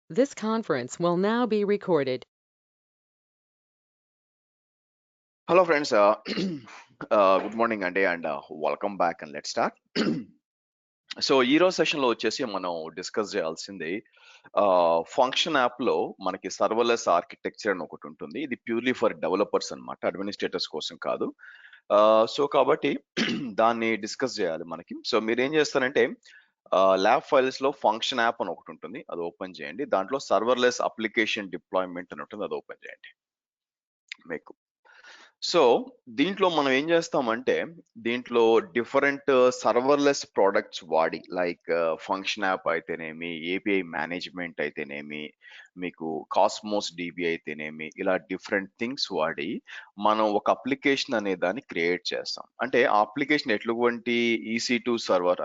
This conference will now be recorded. Hello friends, good morning and welcome back and let's start. So ఈ రోజు సెషన్లో వచ్చేసి మనం discuss చేయాల్సింది ఫంక్షన్ యాప్లో మనకి సర్వర్లెస్ ఆర్కిటెక్చర్ అని ఒకటి ఉంటుంది. ఇది ప్యూర్లీ ఫర్ డెవలపర్స్ అన్నమాట, అడ్మినిస్ట్రేటర్స్ కోసం కాదు. సో కాబట్టి దాన్ని డిస్కస్ చేయాలి మనకి. సో మీరు ఏం చేస్తారంటే ల్యాబ్ ఫైల్స్ లో ఫంక్షన్ యాప్ అని ఒకటి ఉంటుంది, అది ఓపెన్ చేయండి. దాంట్లో సర్వర్లెస్ అప్లికేషన్ డిప్లాయ్మెంట్ అని ఉంటుంది, అది ఓపెన్ చేయండి మీకు. సో దీంట్లో మనం ఏం చేస్తామంటే దీంట్లో డిఫరెంట్ సర్వర్లెస్ ప్రొడక్ట్స్ వాడి, లైక్ ఫంక్షన్ యాప్ అయితేనేమి, ఏపీఐ మేనేజ్మెంట్ అయితేనేమి, మీకు కాస్మోస్ డిబి అయితేనేమి, ఇలా డిఫరెంట్ థింగ్స్ వాడి మనం ఒక అప్లికేషన్ అనే దాన్ని క్రియేట్ చేస్తాం. అంటే ఆ అప్లికేషన్ ఎటువంటి EC2 సర్వర్,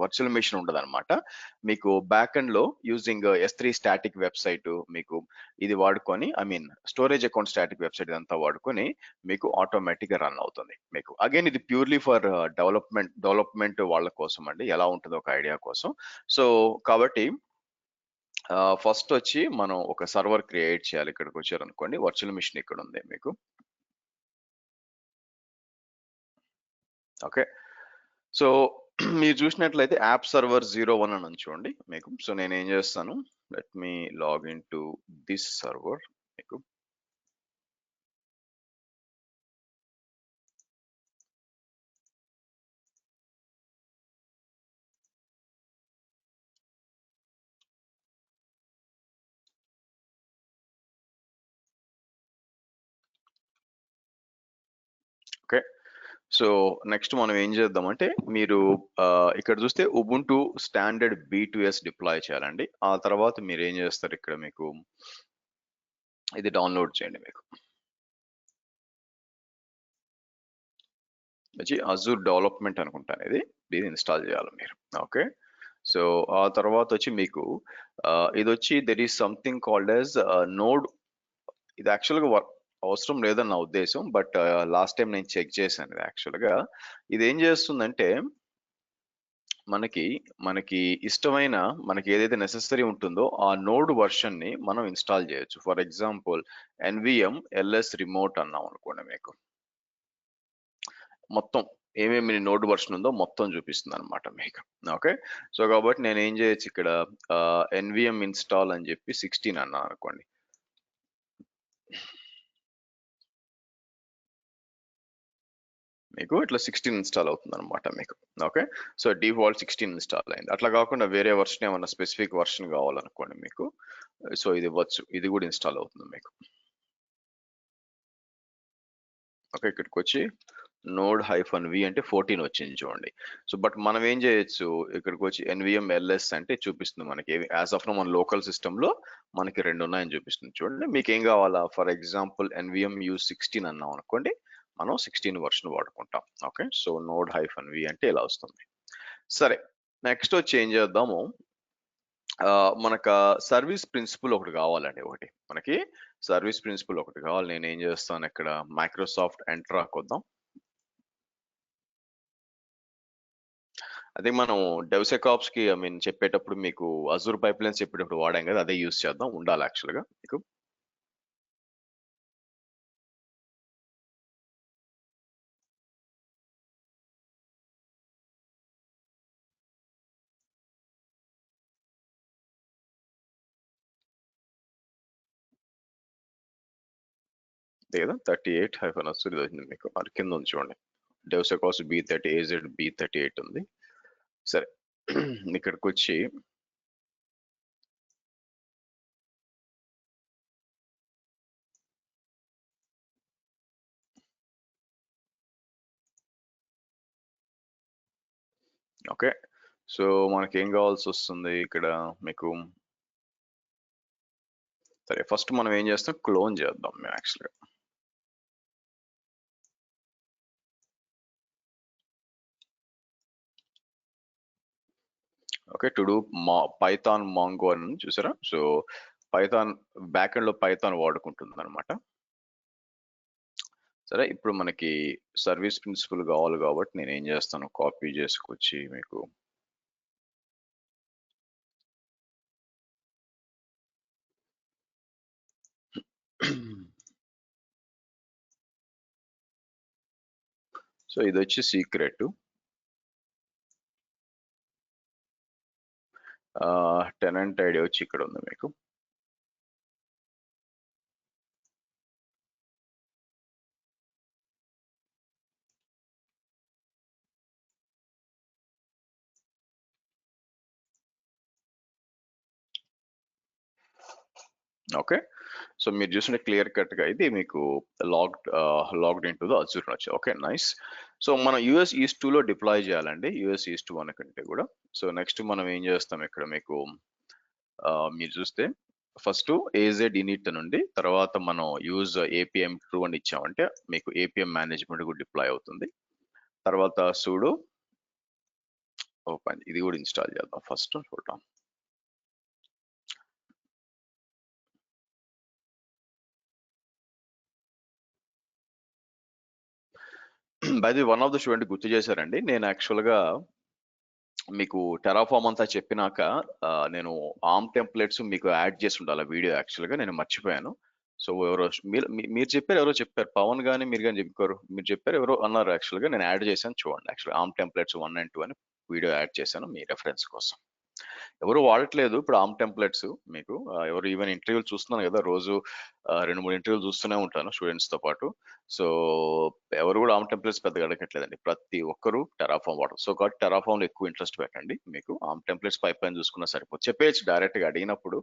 వర్చువల్ మెషిన్ ఉండదు అనమాట. మీకు బ్యాక్ ఎండ్ లో యూజింగ్ S3 స్టాటిక్ వెబ్సైట్, మీకు ఇది వాడుకొని స్టోరేజ్ అకౌంట్ స్టాటిక్ వెబ్సైట్ ఇదంతా వాడుకొని మీకు ఆటోమేటిక్ గా రన్ అవుతుంది. మీకు అగైన్ ఇది ప్యూర్లీ ఫర్ డెవలప్మెంట్ వాళ్ళ కోసం అండి, ఎలా ఉంటుందో ఒక ఐడియా కోసం. సో కాబట్టి ఫస్ట్ వచ్చి మనం ఒక సర్వర్ క్రియేట్ చేయాలి. ఇక్కడికి వచ్చారనుకోండి, వర్చువల్ మిషన్ ఇక్కడ ఉంది మీకు. ఓకే, సో మీరు చూసినట్లయితే యాప్ సర్వర్ 01 అని చూడండి మీకు. సో నేను ఏం చేస్తాను, let me login to this server మీకు. ఓకే, సో నెక్స్ట్ మనం ఏం చేద్దామంటే, మీరు ఇక్కడ చూస్తే ఉబుంటు స్టాండర్డ్ B2S డిప్లాయ్ చేయాలండి. ఆ తర్వాత మీరు ఏం చేస్తారు, ఇక్కడ మీకు ఇది డౌన్లోడ్ చేయండి. మీకు వచ్చి అజూర్ డెవలప్మెంట్ అనుకుంటాను, ఇది ఇన్స్టాల్ చేయాలి మీరు. ఓకే, సో ఆ తర్వాత వచ్చి మీకు ఇది వచ్చి there is something called as node. ఇది యాక్చువల్గా అవసరం లేదని నా ఉద్దేశం, బట్ లాస్ట్ టైం నేను చెక్ చేశాను. ఇది యాక్చువల్గా ఇది ఏం చేస్తుందంటే, మనకి మనకి ఇష్టమైన, మనకి ఏదైతే నెసెసరీ ఉంటుందో ఆ నోడ్ వర్షన్ ని మనం ఇన్స్టాల్ చేయొచ్చు. For example NVM LS remote అన్నాం అనుకోండి, మీకు మొత్తం ఏమేమి నోడ్ వర్షన్ ఉందో మొత్తం చూపిస్తుంది అనమాట మీకు. ఓకే, సో కాబట్టి నేను ఏం చేయొచ్చు, ఇక్కడ NVM ఇన్స్టాల్ అని చెప్పి 16 అన్నాను అనుకోండి. మీకు ఇట్లా 16 ఇన్స్టాల్ అవుతుంది అనమాట మీకు. ఓకే, సో డిఫాల్ట్ 16 ఇన్స్టాల్ అయింది. అట్లా కాకుండా వేరే వర్షన్, ఏమన్నా స్పెసిఫిక్ వర్షన్ కావాలనుకోండి మీకు, సో ఇది ఇవ్వచ్చు, ఇది కూడా ఇన్స్టాల్ అవుతుంది మీకు. ఓకే, ఇక్కడికి వచ్చి node-v అంటే 14 వచ్చింది చూడండి. సో బట్ మనం ఏం చేయొచ్చు, ఇక్కడికి వచ్చి NVM LS అంటే చూపిస్తుంది మనకి. యాజ్ ఆఫ్ నో మన లోకల్ సిస్టమ్ లో మనకి 2 ఉన్నాయని చూపిస్తుంది చూడండి. మీకు ఏం కావాలా, ఫర్ ఎగ్జాంపుల్ NVM U16 అన్నాం అనుకోండి, మనం 16 వర్షన్ వాడుకుంటాం. ఓకే, సో node-v అంటే ఇలా వస్తుంది. సరే, నెక్స్ట్ వచ్చి ఏం చేద్దాము, మనకు సర్వీస్ ప్రిన్సిపల్ ఒకటి కావాలండి. మనకి సర్వీస్ ప్రిన్సిపల్ ఒకటి కావాలి. నేను ఏం చేస్తాను, ఇక్కడ మైక్రోసాఫ్ట్ ఎంట్రాక్ వద్దాం. అదే మనం డెవ్సెకాప్స్ కి చెప్పేటప్పుడు మీకు అజూర్ పైప్ లైన్స్ చెప్పేటప్పుడు వాడాం కదా, అదే యూస్ చేద్దాం, ఉండాలి యాక్చువల్గా మీకు. లేదా 38 అజూర్ ఇది వచ్చింది మీకు, అది కింద ఉంది చూడండి. డెవ్సెకాప్స్ B30 AZ B38 ఉంది. సరే, ఇక్కడికి వచ్చి ఓకే, సో మనకి ఏం కావాల్సి వస్తుంది ఇక్కడ మీకు. సరే, ఫస్ట్ మనం ఏం చేస్తాం, క్లోన్ చేద్దాం మేము యాక్చువల్గా. Okay, to do Python mango అని చూసారా. సో పైథాన్ బ్యాక్ ఎండ్ లో పైథాన్ వాడుకుంటుంది అనమాట. సరే, ఇప్పుడు మనకి సర్వీస్ ప్రిన్సిపల్ కావాలి కాబట్టి నేను ఏం చేస్తాను, కాపీ చేసుకొచ్చి మీకు సో ఇది వచ్చి సీక్రెట్. టెనెంట్ ఐడి వచ్చి ఇక్కడ ఉంది మీకు. ఓకే. సో మీరు చూసిన క్లియర్ కట్ గా ఇది మీకు logged in to the Azure వచ్చి. Okay, nice. సో మనం యూఎస్ ఈస్ట్ 2 లో డిప్లాయ్ చేయాలండి, యూఎస్ ఈస్ట్ 1 కంటే కూడా. సో నెక్స్ట్ మనం ఏం చేస్తాం ఇక్కడ మీకు, మీరు చూస్తే ఫస్ట్ ఏజెడ్ ఇనిట్ నుండి తర్వాత మనం యూజ్ ఏపీఎం 2 అని ఇచ్చామంటే మీకు ఏపీఎం మేనేజ్మెంట్ కూడా డిప్లాయ్ అవుతుంది. తర్వాత సూడో ఓపెన్, ఇది కూడా ఇన్స్టాల్ చేద్దాం ఫస్ట్. చూద్దాం. By the one of the student గుర్తు చేశారండి, నేను యాక్చువల్గా మీకు టెరాఫామ్ అంతా చెప్పినాక నేను ఆర్మ్ టెంప్లెట్స్ మీకు యాడ్ చేసి ఉండాలి వీడియో, యాక్చువల్గా నేను మర్చిపోయాను. సో ఎవరో మీరు చెప్పారు, ఎవరో చెప్పారు, పవన్ కానీ మీరు కానీ చెప్పారు, మీరు చెప్పారు ఎవరో అన్నారు. యాక్చువల్గా నేను యాడ్ చేశాను చూడండి, యాక్చువల్గా ఆర్మ్ టెంప్లెట్స్ 1 and 2 అని వీడియో యాడ్ చేశాను మీ రెఫరెన్స్ కోసం. ఎవరు వాడట్లేదు ఇప్పుడు ఆర్మ్ టెంప్లెట్స్ మీకు, ఎవరు ఈవెన్ ఇంటర్వ్యూలు చూస్తున్నాను కదా రోజు, 2-3 ఇంటర్వ్యూలు చూస్తూనే ఉంటాను స్టూడెంట్స్ తో పాటు. సో ఎవరు కూడా ఆర్మ్ టెంప్లెట్స్ పెద్దగా అడగట్లేదండి, ప్రతి ఒక్కరు టెరాఫామ్ వాడరు. సో కాబట్టి టెరాఫామ్ లో ఎక్కువ ఇంట్రెస్ట్ పెట్టండి, మీకు ఆర్మ్ టెంప్లెట్స్ పైప్ లైన్ చూసుకున్నా సరిపోతుంది. చెప్పేయచ్చు డైరెక్ట్ గా అడిగినప్పుడు,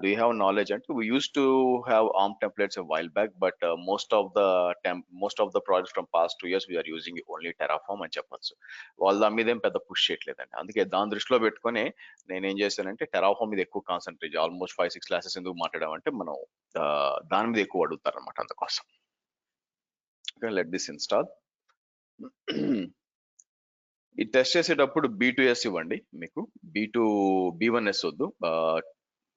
డూ యూ హ్యావ్ నాలెడ్జ్ అంటే we use to have ARM templates while back, but most of the projects from past 2 years we are using only Terraform అని చెప్పొచ్చు. వాళ్ళు దాని మీద ఏం పెద్ద పుష్ చేయట్లేదండి. అందుకే దాని దృష్టిలో పెట్టుకొని నేనేం చేశానంటే టెరాఫామ్ మీద ఎక్కువ కాన్సన్ట్రేట్, ఆల్మోస్ట్ 5-6 క్లాసెస్ ఎందుకు మాట్లాడామంటే మనం దాని మీద ఎక్కువ అడుగుతారు అనమాట, అందుకోసం. Okay, let this install. ఈ టెస్ట్ చేసేటప్పుడు B2S ఇవ్వండి, మీకు B1S వద్దు.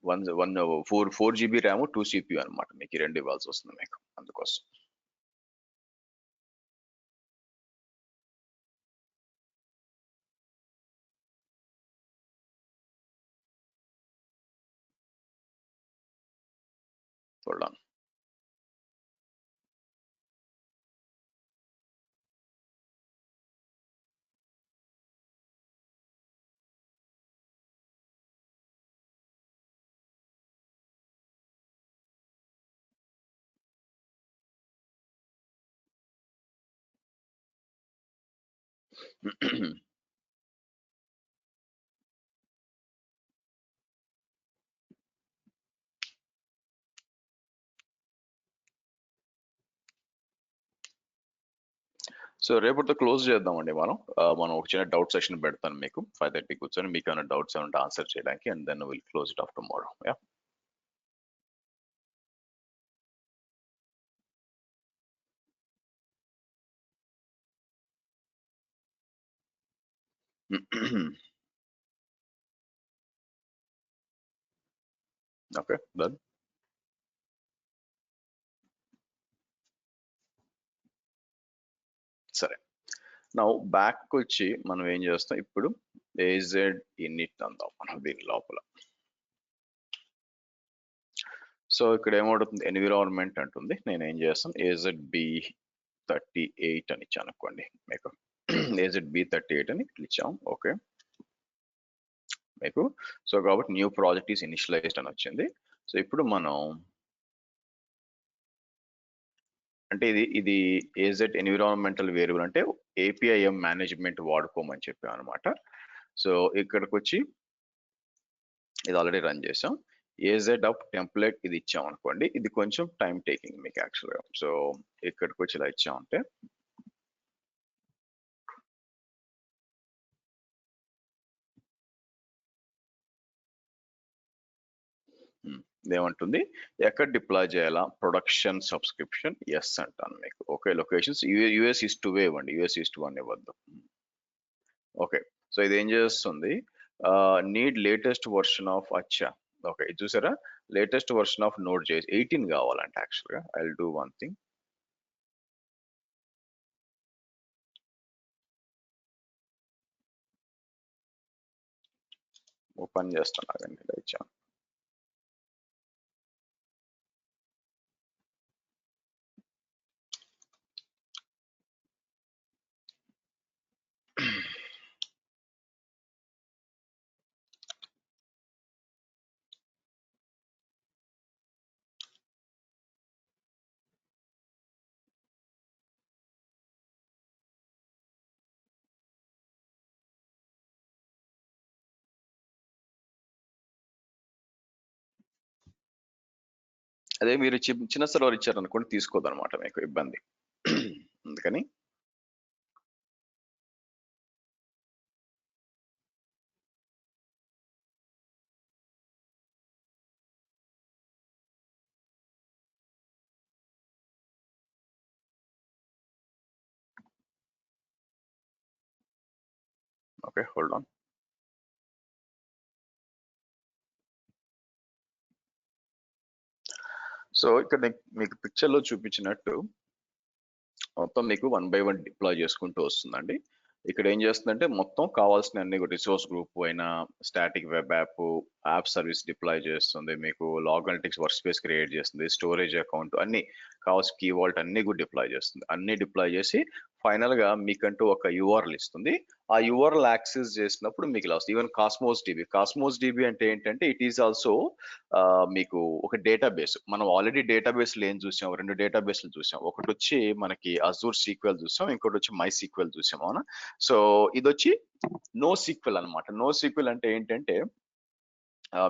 4 GB ర్యామ్ 2 CPU అనమాట, మీకు ఈ రెండు ఇవ్వాల్సి వస్తుంది మీకు, అందుకోసం. చూడండి. సో రేపటితో క్లోజ్ చేద్దామండి మనం. మనం ఒక చిన్న డౌట్ సెషన్ పెడతాను మీకు 5:30 కూర్చొని, మీకు ఏమైనా డౌట్స్ ఏమంటే ఆన్సర్ చేయడానికి, and then will close it off tomorrow. Yeah. Okay, done. సరే, నా బ్యాక్ వచ్చి మనం ఏం చేస్తాం ఇప్పుడు, ఏజెడ్ ఇన్నిట్ అందాం మనం దీని లోపల. సో ఇక్కడ ఏమవుతుంది, ఎన్విరాన్మెంట్ అంటుంది, నేను ఏం చేస్తాను AZB38 అని ఇచ్చాను అనుకోండి మీకు. AZB38 అని ఇచ్చాం. ఓకే మీకు. సో కాబట్టి న్యూ ప్రాజెక్ట్ ఈస్ ఇనిషియలైజ్డ్ అని వచ్చింది. సో ఇప్పుడు మనం అంటే ఇది ఏజెడ్ ఎన్విరాన్మెంటల్ వేరియబుల్ అంటే APIM మేనేజ్మెంట్ వాడుకోమని చెప్పాం అనమాట. సో ఇక్కడికి వచ్చి ఇది ఆల్రెడీ రన్ చేసాం. ఏజెడ్ అప్ టెంప్లెట్ ఇది ఇచ్చాం అనుకోండి, ఇది కొంచెం టైం టేకింగ్ మీకు యాక్చువల్గా. సో ఇక్కడికి వచ్చి ఇలా ఇచ్చామంటే ఏమంటుంది, ఎక్కడ డిప్లాయ్ చేయాలా, ప్రొడక్షన్ సబ్స్క్రిప్షన్ ఎస్ అంటాను మీకు. ఓకే, లొకేషన్స్ యూఎస్ ఈస్ట్ 2 ఇవ్వండి, యూఎస్ ఈస్ట్ 1 ఇవ్వద్దు. ఓకే, సో ఇది ఏం చేస్తుంది, నీడ్ లేటెస్ట్ వర్షన్ ఆఫ్ అచ్చా. ఓకే, ఇది చూసారా, latest version of node JS 18 కావాలంటే యాక్చువల్గా. I will do one thing, open చేస్తాను, ఇచ్చాను. అదే మీరు చిన్న సర్వర్ ఇచ్చారనుకోండి తీసుకోదన్నమాట మీకు ఇబ్బంది. అందుకని ఓకే, హోల్డ్ ఆన్. సో ఇక్కడ మీకు పిక్చర్ లో చూపించినట్టు మొత్తం మీకు 1 బై 1 డిప్లాయ్ చేసుకుంటూ వస్తుందండి. ఇక్కడ ఏం చేస్తుందంటే మొత్తం కావాల్సిన అన్ని రిసోర్స్ గ్రూప్ అయినా, static web app service deploy చేస్తుంది, మీకు log analytics workspace create చేస్తుంది, స్టోరేజ్ అకౌంట్ అన్ని కావాల్సిన కీ వాల్ట్ అన్ని కూడా డిప్లాయ్ చేస్తుంది. అన్ని డిప్లాయ్ చేసి ఫైనల్ గా మీకంటూ ఒక యూఆర్ఎల్ ఇస్తుంది. ఆ యూఆర్ఎల్ యాక్సెస్ చేసినప్పుడు మీకు ఇలా వస్తుంది. ఈవెన్ కాస్మోస్ డిబి అంటే ఏంటంటే ఇట్ ఈస్ ఆల్సో మీకు ఒక డేటాబేస్. మనం ఆల్రెడీ డేటాబేస్లు ఏం చూసాం, 2 డేటాబేస్లు చూసాం. ఒకటి వచ్చి మనకి అజూర్ సీక్వెల్ చూసాం, ఇంకోటి వచ్చి మై సీక్వెల్ చూసాం, అవునా? సో ఇది వచ్చి నో సీక్వెల్ అనమాట. నో సీక్వెల్ అంటే ఏంటంటే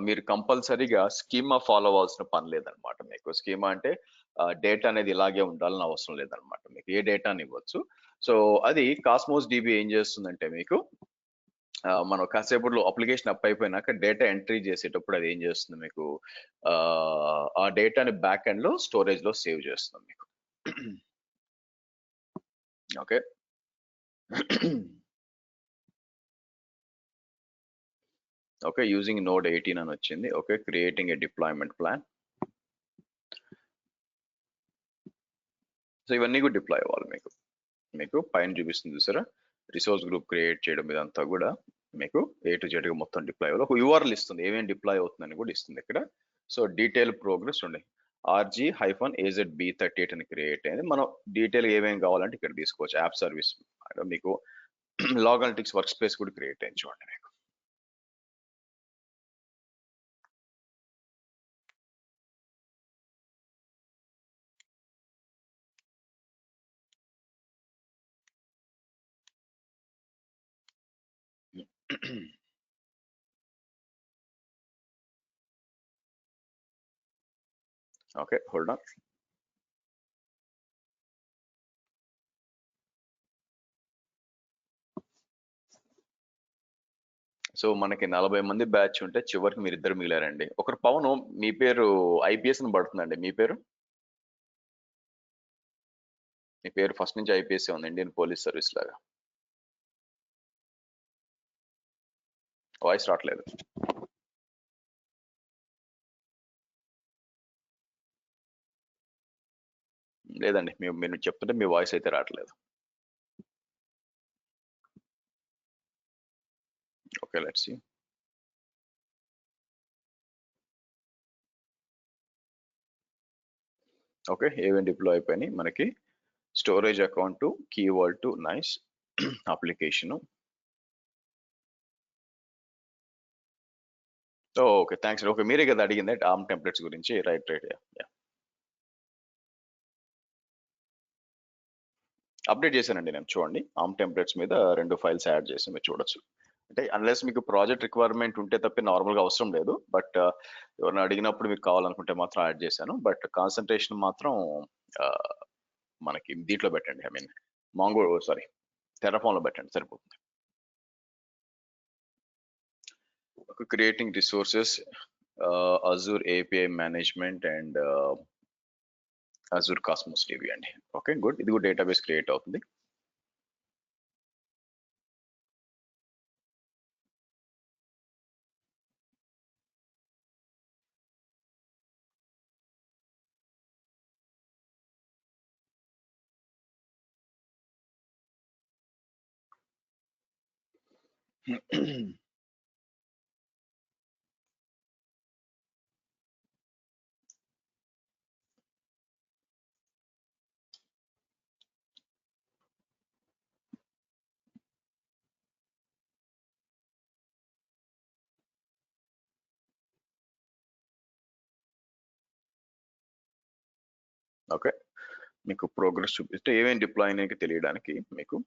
మీరు కంపల్సరీగా స్కీమా ఫాలో అవ్వాల్సిన పని లేదనమాట. మీకు స్కీమా అంటే డేటా అనేది ఇలాగే ఉండాలని అవసరం లేదనమాట. మీకు ఏ డేటాని ఇవ్వచ్చు. సో అది కాస్మోస్ డిబి ఏం చేస్తుందంటే మీకు మనం కాసేపట్లో అప్లికేషన్ అప్ అయిపోయినాక డేటా ఎంట్రీ చేసేటప్పుడు అది ఏం చేస్తుంది మీకు ఆ డేటాని బ్యాక్ ఎండ్ లో స్టోరేజ్ లో సేవ్ చేస్తుంది మీకు. ఓకే. ఓకే, యూజింగ్ నోడ్ 18 అని వచ్చింది. Okay, creating a deployment plan. So ఇవన్నీ కూడా డిప్లాయ్ అవ్వాలి మీకు. మీకు పైన చూపిస్తుంది చూసారా, రిసోర్స్ గ్రూప్ క్రియేట్ చేయడం ఇదంతా కూడా మీకు A to Z గా మొత్తం డిప్లాయ్ అవ్వాలి. ఒక యూఆర్ఎల్ ఇస్తుంది, ఏమేమి డిప్లాయ్ అవుతుందని కూడా ఇస్తుంది ఇక్కడ. సో డీటెయిల్ ప్రోగ్రెస్ ఉండే RG-AZB38 అని క్రియేట్ అయింది. మనం డీటెయిల్ ఏమేమి కావాలంటే ఇక్కడ తీసుకోవచ్చు. యాప్ సర్వీస్ మీకు లాగ్ అనలిటిక్స్ వర్క్ స్పేస్ కూడా క్రియేట్ అయింది చూడండి మీకు. Okay, hold on. సో మనకి 40 మంది బ్యాచ్ ఉంటే చివరికి మీరు ఇద్దరు మిగిలారండి. ఒకరు పవన్, మీ పేరు ఐపీఎస్ అని పడుతుందండి. మీ పేరు ఫస్ట్ నుంచి ఐపీఎస్ ఉంది, ఇండియన్ పోలీస్ సర్వీస్ లాగా. వాయిస్ రావట్లేదు. లేదండి, మీరు చెప్తుంటే మీ వాయిస్ అయితే రావట్లేదు. Okay, let's see. ఓకే, ఏమేమి డిప్లాయ్ అయిపోయినాయి మనకి. Storage account, key vault, nice. Application. Okay, thanks. Okay, మీరే కదా అడిగింది ఆర్మ్ టెంప్లెట్స్ గురించి. రైట్. అప్డేట్ చేశానండి నేను, చూడండి. ఆర్మ్ టెంప్లెట్స్ మీద 2 ఫైల్స్ యాడ్ చేసి మీరు చూడొచ్చు. అంటే అన్లెస్ మీకు ప్రాజెక్ట్ రిక్వైర్మెంట్ ఉంటే తప్ప నార్మల్గా అవసరం లేదు. బట్ ఎవరైనా అడిగినప్పుడు మీకు కావాలనుకుంటే మాత్రం యాడ్ చేశాను. బట్ కాన్సన్ట్రేషన్ మాత్రం మనకి దీంట్లో పెట్టండి. ఐ మీన్ టెర్రాఫామ్ లో పెట్టండి సరిపోతుంది. Creating resources, Azure API management and Azure Cosmos DB అండి. Okay, good. ఇది కూడా డేటాబేస్ క్రియేట్ అవుతుంది. ఓకే, మీకు ప్రోగ్రెస్ చూపిస్తే ఏమేమి డిప్లాయ్ అనేది తెలియడానికి మీకు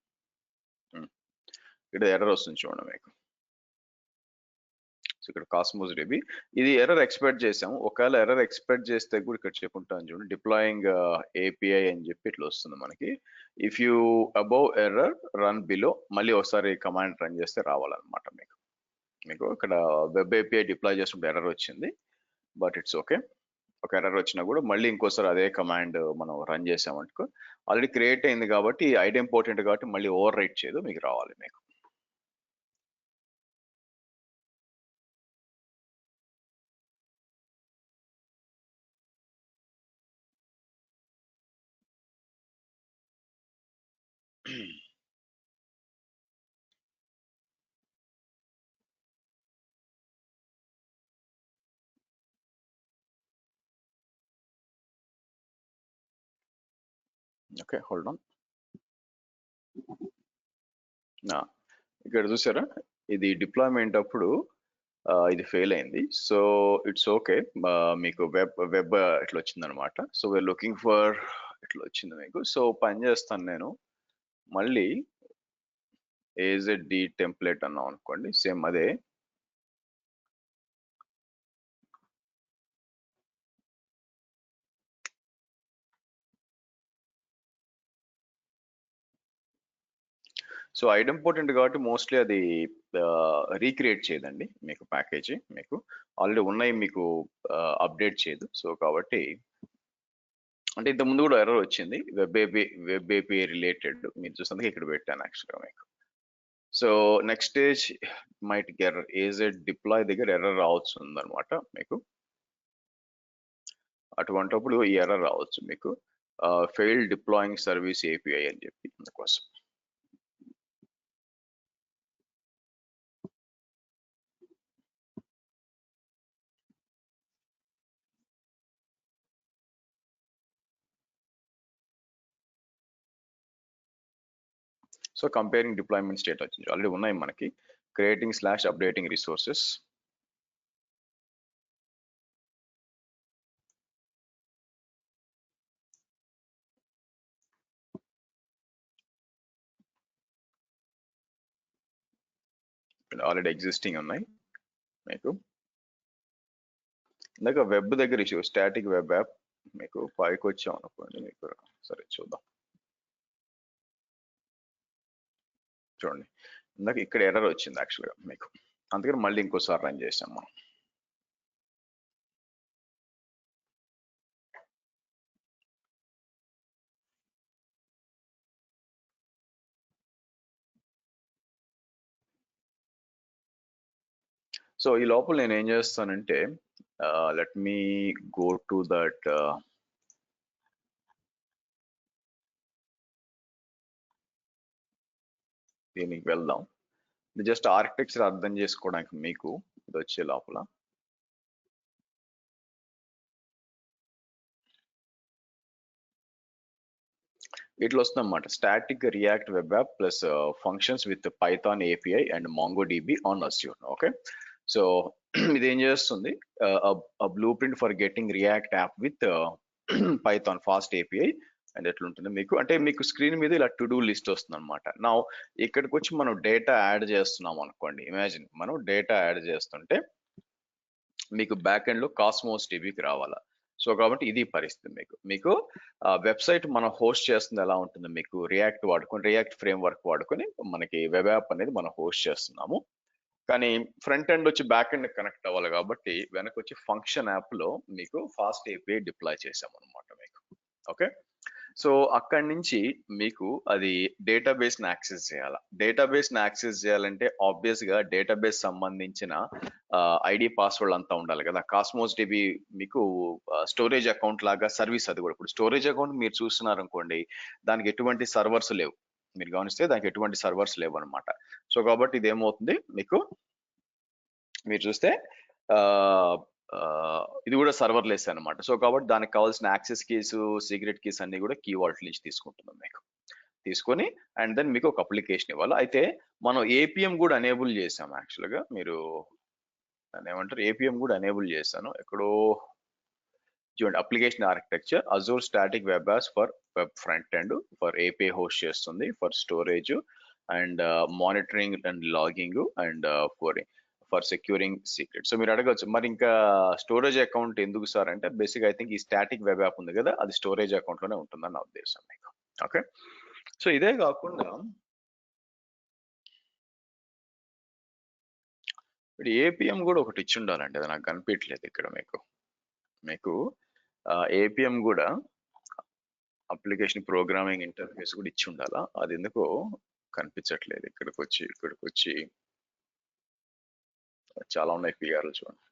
ఇక్కడ ఎర్రర్ వస్తుంది చూడండి మీకు. సో ఇక్కడ కాస్మోస్ డిబి ఇది ఎర్రర్ ఎక్స్పెక్ట్ చేసాము. ఒకవేళ ఎర్రర్ ఎక్స్పెక్ట్ చేస్తే కూడా ఇక్కడ చెప్పుకుంటాను చూడండి, డిప్లాయింగ్ ఏపీఐ అని చెప్పి ఇట్లా వస్తుంది మనకి. If you above error run below, మళ్ళీ ఒకసారి కమాండ్ రన్ చేస్తే రావాలన్నమాట మీకు ఇక్కడ వెబ్ ఏపీఐ డిప్లాయ్ చేసినప్పుడు ఎర్రర్ వచ్చింది, బట్ ఇట్స్ ఓకే. ఒక ఎర్రర్ వచ్చినా కూడా మళ్ళీ ఇంకోసారి అదే కమాండ్ మనం రన్ చేసామనుకో, ఆల్రెడీ క్రియేట్ అయింది కాబట్టి ఐడి ఇంపార్టెంట్ కాబట్టి మళ్ళీ ఓవర్ రైట్ చేయదు, మీకు రావాలి మీకు. Okay, hold on. ఇక్కడ చూసారా, ఇది డిప్లాయ్మెంట్ అప్పుడు ఇది ఫెయిల్ అయింది. సో ఇట్స్ ఓకే, మీకు వెబ్ ఇట్లా వచ్చింది అనమాట. సో వీఆర్ లుకింగ్ ఫర్ ఇట్లా వచ్చింది మీకు. సో పని చేస్తాను నేను, మళ్ళీ AZD టెంప్లెట్ అన్నాం అనుకోండి, సేమ్ అదే. సో ఐడి ఇంపార్టెంట్ కాబట్టి మోస్ట్లీ అది రీక్రియేట్ చేయదండి మీకు ప్యాకేజీ. మీకు ఆల్రెడీ ఉన్నాయి, మీకు అప్డేట్ చేయదు. సో కాబట్టి అంటే ఇంత ముందు కూడా ఎర్రర్ వచ్చింది, వెబ్ ఏపీ రిలేటెడ్ మీరు చూసినందుకు ఇక్కడ పెట్టాను యాక్చువల్గా మీకు. So next stage might error, AZ deploy దగ్గర ఎర్రర్ రావచ్చు ఉందన్నమాట మీకు. అటువంటిప్పుడు ఈ ఎర్రర్ రావచ్చు మీకు, ఫెయిల్ డిప్లాయింగ్ సర్వీస్ ఏపీఐ అని చెప్పి. అందుకోసం సో కంపేరింగ్ డిప్లాయ్మెంట్ స్టేట్ వచ్చింది, ఆల్రెడీ ఉన్నాయి మనకి. Creating / updating resources, already existing ఉన్నాయి మీకు. ఇందాక వెబ్ దగ్గర ఇష్యూ, స్టాటిక్ వెబ్ యాప్ మీకు పైకి వచ్చాం అనుకోండి మీకు. సరే చూద్దాం, చూడండి ఇందాక ఇక్కడ ఎర్రర్ వచ్చింది యాక్చువల్గా మీకు, అందుకని మళ్ళీ ఇంకోసారి రన్ చేసాం మనం. సో ఈ లోపల నేను ఏం చేస్తానంటే, let me go to that దీనికి వెళ్దాం. జస్ట్ ఆర్కిటెక్చర్ అర్థం చేసుకోవడానికి మీకు ఇది వచ్చే లోపల. ఇట్లా వస్తుందన్నమాట, static react web app plus functions with Python API and MongoDB on Azure. Okay, so ఇది ఏం చేస్తుంది, blue print for getting react app with Python fast API and ఎట్లుంటుంది మీకు అంటే, మీకు స్క్రీన్ మీద ఇలా టు డూ లిస్ట్ వస్తుంది అనమాట. నా ఇక్కడికి వచ్చి మనం డేటా యాడ్ చేస్తున్నాం అనుకోండి, ఇమాజిన్ మనం డేటా యాడ్ చేస్తుంటే మీకు బ్యాక్ ఎండ్ లో కాస్మోస్ DBకి రావాలా. సో కాబట్టి ఇది పరిస్థితి మీకు వెబ్సైట్ మనం హోస్ట్ చేస్తుంది ఎలా ఉంటుంది, మీకు రియాక్ట్ వాడుకొని, రియాక్ట్ ఫ్రేమ్ వర్క్ వాడుకొని మనకి వెబ్ యాప్ అనేది మనం హోస్ట్ చేస్తున్నాము. కానీ ఫ్రంట్ ఎండ్ వచ్చి బ్యాక్ ఎండ్ కనెక్ట్ అవ్వాలి కాబట్టి వెనక వచ్చి ఫంక్షన్ యాప్ లో మీకు ఫాస్ట్ ఏపీఐ డిప్లాయ్ చేసాం అనమాట మీకు. ఓకే, సో అక్కడి నుంచి మీకు అది డేటాబేస్ ని యాక్సెస్ చేయాలి. డేటాబేస్ ని యాక్సెస్ చేయాలంటే ఆబ్వియస్ గా డేటాబేస్ సంబంధించిన ఐడి పాస్వర్డ్ అంతా ఉండాలి కదా. కాస్మోస్ DB మీకు స్టోరేజ్ అకౌంట్ లాగా సర్వీస్, అది కూడా. ఇప్పుడు స్టోరేజ్ అకౌంట్ మీరు చూస్తున్నారు అనుకోండి, దానికి ఎటువంటి సర్వర్స్ లేవు, మీరు గమనిస్తే దానికి ఎటువంటి సర్వర్స్ లేవు అనమాట. సో కాబట్టి ఇది ఏమవుతుంది మీకు, మీరు చూస్తే ఇది కూడా సర్వర్ లెస్ అనమాట. సో కాబట్టి దానికి కావాల్సిన యాక్సెస్ కీస్, సీక్రెట్ కీస్ అన్ని కూడా కీ వాల్ట్ నుంచి తీసుకుంటున్నాం మీకు. తీసుకొని అండ్ దెన్ మీకు ఒక అప్లికేషన్ ఇవ్వాలి. అయితే మనం ఏపీఎం కూడా ఎనేబుల్ చేసాం యాక్చువల్గా. మీరు దాన్ని ఏమంటారు, ఏపీఎం కూడా ఎనేబుల్ చేశాను ఎక్కడో చూడండి. Application architecture, Azure static web apps for web front end, for API host చేస్తుంది, for storage and monitoring and logging and for securing secret. So మీరు అడగచ్చు మరి ఇంకా స్టోరేజ్ అకౌంట్ ఎందుకు సార్ అంటే, బేసిక్ ఐ థింక్ ఈ స్టాటిక్ వెబ్ యాప్ ఉంది కదా, అది స్టోరేజ్ అకౌంట్ లోనే ఉంటుందని నా ఉద్దేశం మీకు. ఓకే, సో ఇదే కాకుండా ఇప్పుడు ఏపీఎం కూడా ఒకటి ఇచ్చి ఉండాలండి, అది నాకు కనిపించలేదు ఇక్కడ మీకు. మీకు ఏపీఎం కూడా అప్లికేషన్ ప్రోగ్రామింగ్ ఇంటర్ఫేస్ కూడా ఇచ్చి ఉండాలా, అది ఎందుకో కనిపించట్లేదు. ఇక్కడికి వచ్చి చాలా ఉన్నాయి పిఆర్లు చూడండి.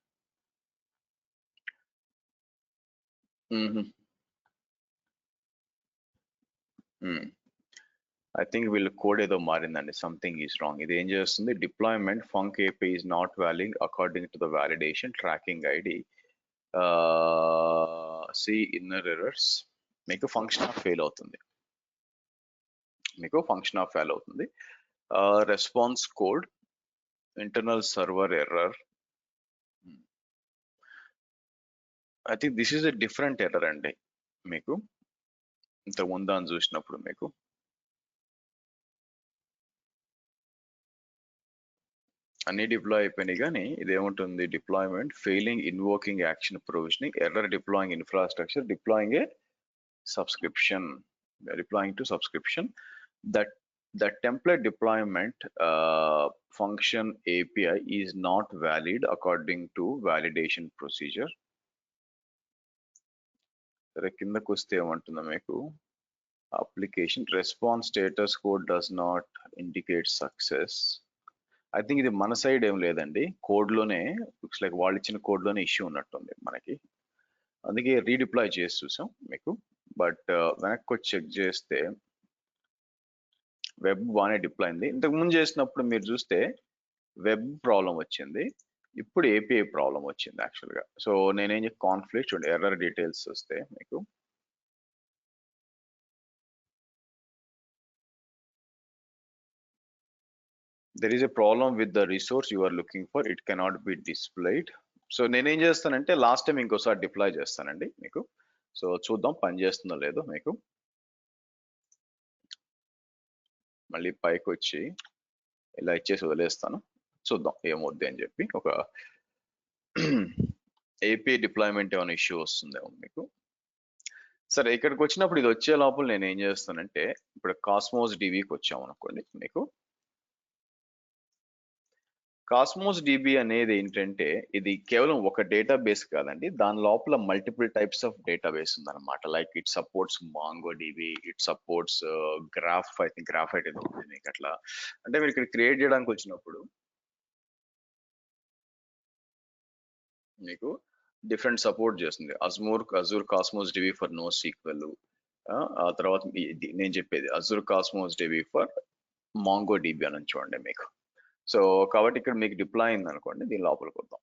ఐ థింక్ వీళ్ళ కోడ్ ఏదో మారిందండి, సంథింగ్ ఈజ్ రాంగ్. ఇది ఏం చేస్తుంది, deployment func AP is not valid according to the validation tracking ID see inner errors. మీకు ఫంక్షన్ ఆఫ్ ఫెయిల్ అవుతుంది, response code internal server error. I think this is a different error అండి. మీకు ఇంతకు ముందు అని చూసినప్పుడు మీకు అన్ని డిప్లాయ్ అయిపోయినాయి, కానీ ఇదేముంటుంది, deployment failing invoking action provisioning error deploying infrastructure deploying a subscription to subscription. That template deployment function API is not valid according to validation procedure. సరే, కిందకు వస్తే ఏమంటుందో మీకు, application response status code does not indicate success. I think ఇది మన side ఏం లేదండి, code లోనే లుక్స్ లైక్ వాళ్ళు ఇచ్చిన కోడ్ లోనే ఇష్యూ ఉన్నట్టుంది మనకి, అందుకే రీడిప్లాయ్ చేసి చూసాం మీకు. బట్ వెనక్కి వచ్చి చెక్ చేస్తే వెబ్ బాగానే డిప్లాయ్ అయింది. ఇంతకు ముందు చేసినప్పుడు మీరు చూస్తే వెబ్ ప్రాబ్లం వచ్చింది, ఇప్పుడు ఏపీఐ ప్రాబ్లం వచ్చింది యాక్చువల్గా. సో నేనేం కాన్ఫ్లిక్ట్ చూడండి, ఎర్రర్ డీటెయిల్స్ వస్తే మీకు there is a problem with the resource you are looking for, it cannot be displayed. So నేనేం చేస్తానంటే లాస్ట్ టైం ఇంకోసారి డిప్లాయ్ చేస్తానండి మీకు. సో చూద్దాం పని చేస్తుందో లేదో మీకు. మళ్ళీ పైకి వచ్చి ఇలా ఇచ్చేసి వదిలేస్తాను, చూద్దాం ఏమవుద్ది అని చెప్పి. ఒక ఏపీ డిప్లాయ్మెంట్ ఏమైనా ఇష్యూ వస్తుందేమో మీకు. సరే, ఇక్కడికి వచ్చినప్పుడు ఇది వచ్చే లోపల నేను ఏం చేస్తానంటే, ఇప్పుడు కాస్మోస్ డిబికి వచ్చాము అనుకోండి మీకు. కాస్మోస్ డిబి అనేది ఏంటంటే, ఇది కేవలం ఒక డేటాబేస్ కాదండి, దాని లోపల మల్టిపుల్ టైప్స్ ఆఫ్ డేటాబేస్ ఉందన్నమాట. Like it supports mango dB, it supports graph, I think graphite ఏదో ఉంది మీకు అట్లా. అంటే మీరు ఇక్కడ క్రియేట్ చేయడానికి వచ్చినప్పుడు మీకు డిఫరెంట్ సపోర్ట్ చేస్తుంది. Azure Cosmos DB for no SQL, ఆ తర్వాత నేను చెప్పేది Azure Cosmos DB for Mongo DB అని చూడండి మీకు. సో కాబట్టి ఇక్కడ మీకు డిప్లాయ్ అయింది అనుకోండి, దీని లోపలికి వద్దాం.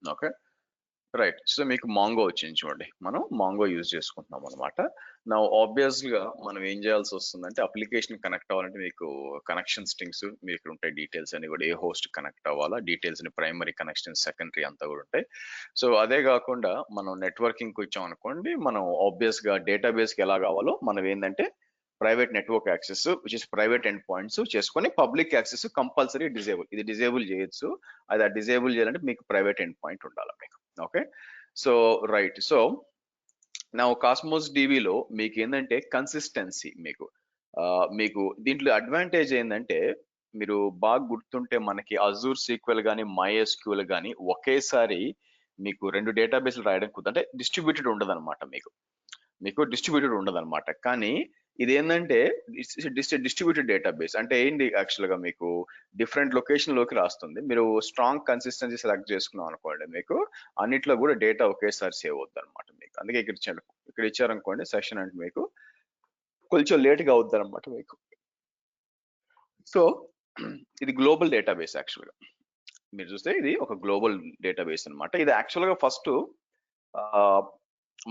Okay, right. సో మీకు మాంగో వచ్చింది చూడండి, మనం మాంగో యూజ్ చేసుకుంటున్నాం అనమాట. నా ఆబ్వియస్ గా మనం ఏం చేయాల్సి వస్తుందంటే, అప్లికేషన్ కనెక్ట్ అవ్వాలంటే మీకు కనెక్షన్ స్ట్రింగ్స్ మీకు ఇక్కడ ఉంటాయి, డీటెయిల్స్ అన్ని కూడా ఏ హోస్ట్ కనెక్ట్ అవ్వాలా, డీటెయిల్స్ ప్రైమరీ కనెక్షన్ సెకండరీ అంతా కూడా ఉంటాయి. సో అదే కాకుండా మనం నెట్వర్కింగ్ వచ్చాం అనుకోండి, మనం ఆబ్వియస్ గా డేటాబేస్ కి ఎలా కావాలో మనం ఏంటంటే private network access which is private end points చేసుకొని, పబ్లిక్ యాక్సెస్ కంపల్సరీ డిజేబుల్, ఇది డిజేబుల్ చేయొచ్చు, అది డిజేబుల్ చేయాలంటే మీకు ప్రైవేట్ ఎండ్ పాయింట్ ఉండాలి మీకు. Okay, so right. సో నా కాస్మోస్ డిబిలో మీకు ఏంటంటే కన్సిస్టెన్సీ, మీకు దీంట్లో అడ్వాంటేజ్ ఏంటంటే, మీరు బాగా గుర్తుంటే మనకి అజూర్ సీక్వెల్ కానీ MySQL కానీ ఒకేసారి మీకు రెండు డేటాబేస్లు రాయడం అంటే డిస్ట్రిబ్యూటెడ్ ఉండదు అనమాట, మీకు డిస్ట్రిబ్యూటెడ్ ఉండదు అనమాట. కానీ ఇది ఏంటంటే డిస్ట్రిబ్యూటెడ్ డేటాబేస్ అంటే ఏంటి, యాక్చువల్ గా మీకు డిఫరెంట్ లొకేషన్ లోకి రాస్తుంది. మీరు స్ట్రాంగ్ కన్సిస్టెన్సీ సెలెక్ట్ చేసుకున్నాం అనుకోండి, మీకు అన్నిట్లో కూడా డేటా ఒకేసారి సేవ్ అవుతుంది అనమాట మీకు. అందుకే ఇక్కడ ఇచ్చారనుకోండి సెషన్ అంటే మీకు కొంచెం లేట్గా అవుతుంది అనమాట మీకు. సో ఇది గ్లోబల్ డేటాబేస్ యాక్చువల్గా మీరు చూస్తే, ఇది ఒక గ్లోబల్ డేటాబేస్ అనమాట. ఇది యాక్చువల్గా ఫస్ట్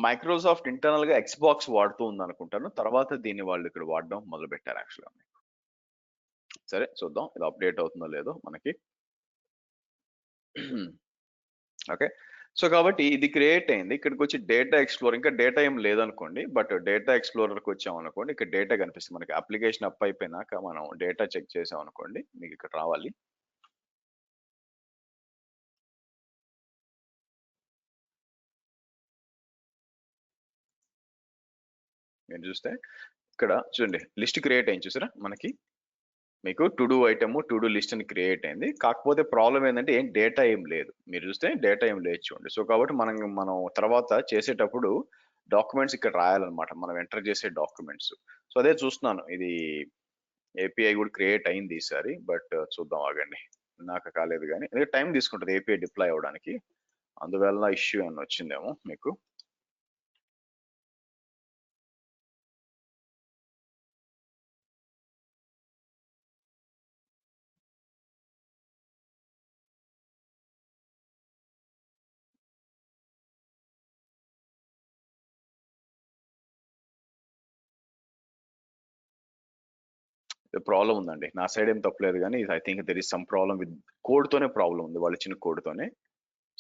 మైక్రోసాఫ్ట్ ఇంటర్నల్ గా ఎక్స్బాక్స్ వాడుతూ ఉంది అనుకుంటాను, తర్వాత దీన్ని వాళ్ళు ఇక్కడ వాడడం మొదలు పెట్టారు యాక్చువల్గా. సరే చూద్దాం ఇది అప్డేట్ అవుతుందో లేదో మనకి. ఓకే, సో కాబట్టి ఇది క్రియేట్ అయింది. ఇక్కడికి వచ్చి డేటా ఎక్స్ప్లోర్, ఇంకా డేటా ఏం లేదనుకోండి, బట్ డేటా ఎక్స్ప్లోరర్కి వచ్చాం అనుకోండి, ఇక్కడ డేటా కనిపిస్తుంది మనకి. అప్లికేషన్ అప్ అయిపోయినాక మనం డేటా చెక్ చేసాం అనుకోండి, మీకు ఇక్కడ రావాలి. మీరు చూస్తే ఇక్కడ చూడండి లిస్ట్ క్రియేట్ అయింది, చూసారా మనకి. మీకు to do item, to do list అని క్రియేట్ అయింది. కాకపోతే ప్రాబ్లం ఏంటంటే ఏం డేటా ఏం లేదు. మీరు చూస్తే డేటా ఏం లేదు చూడండి. సో కాబట్టి మనం తర్వాత చేసేటప్పుడు డాక్యుమెంట్స్ ఇక్కడ రాయాలన్నమాట, మనం ఎంటర్ చేసే డాక్యుమెంట్స్. సో అదే చూస్తున్నాను, ఇది ఏపీఐ కూడా క్రియేట్ అయింది ఈసారి, బట్ చూద్దాం ఆగండి. నాకు కాలేదు కానీ టైం తీసుకుంటుంది ఏపీఐ డిప్లాయ్ అవ్వడానికి, అందువల్ల ఇష్యూ ఏమైనా వచ్చిందేమో మీకు. ప్రాబ్లం ఉందండి, నా సైడ్ ఏం తప్పలేదు కానీ I think there is some problem with code తోనే ప్రాబ్లం ఉంది, వాళ్ళు ఇచ్చిన కోడ్ తోనే.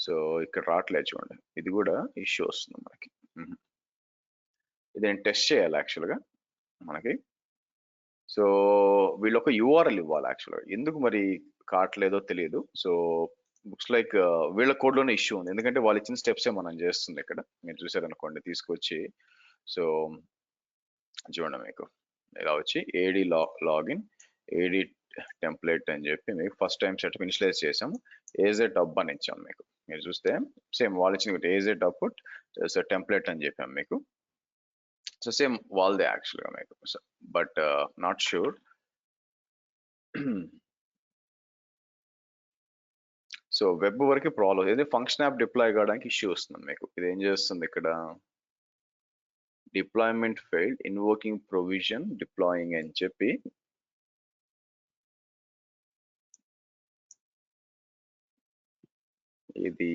సో ఇక్కడ రావట్లేదు చూడండి, ఇది కూడా ఇష్యూ వస్తుంది మనకి. ఇది నేను టెస్ట్ చేయాలి యాక్చువల్గా మనకి. సో వీళ్ళు ఒక యూఆర్ఎల్ ఇవ్వాలి యాక్చువల్గా, ఎందుకు మరి కావట్లేదో తెలియదు. సో బుక్స్ లైక్ వీళ్ళ కోడ్లోనే ఇష్యూ ఉంది, ఎందుకంటే వాళ్ళు ఇచ్చిన స్టెప్సే మనం చేస్తుంది ఇక్కడ. మీరు చూసారనుకోండి తీసుకొచ్చి, సో చూడండి మీకు ఇలా వచ్చి ఏడి లాగిన్, ఏడి టెంప్లెట్ అని చెప్పి మీకు ఫస్ట్ టైం సెటప్ ఇనిషియలైజ్ చేసాము, ఏజెట్ అప్ అని ఇచ్చాం మీకు. మీరు చూస్తే సేమ్ వాళ్ళు ఇచ్చిన ఏజెట్ అప్ టెంప్లెట్ అని చెప్పాం మీకు. సో సేమ్ వాళ్ళదే యాక్చువల్గా మీకు, but not sure. So web వరకు ప్రాబ్లం, ఏది ఫంక్షన్ యాప్ డిప్లాయ్ కావడానికి ఇష్యూ వస్తుంది మీకు. ఇది ఏం చేస్తుంది ఇక్కడ, deployment failed, invoking provision deploying అని చెప్పి ఇది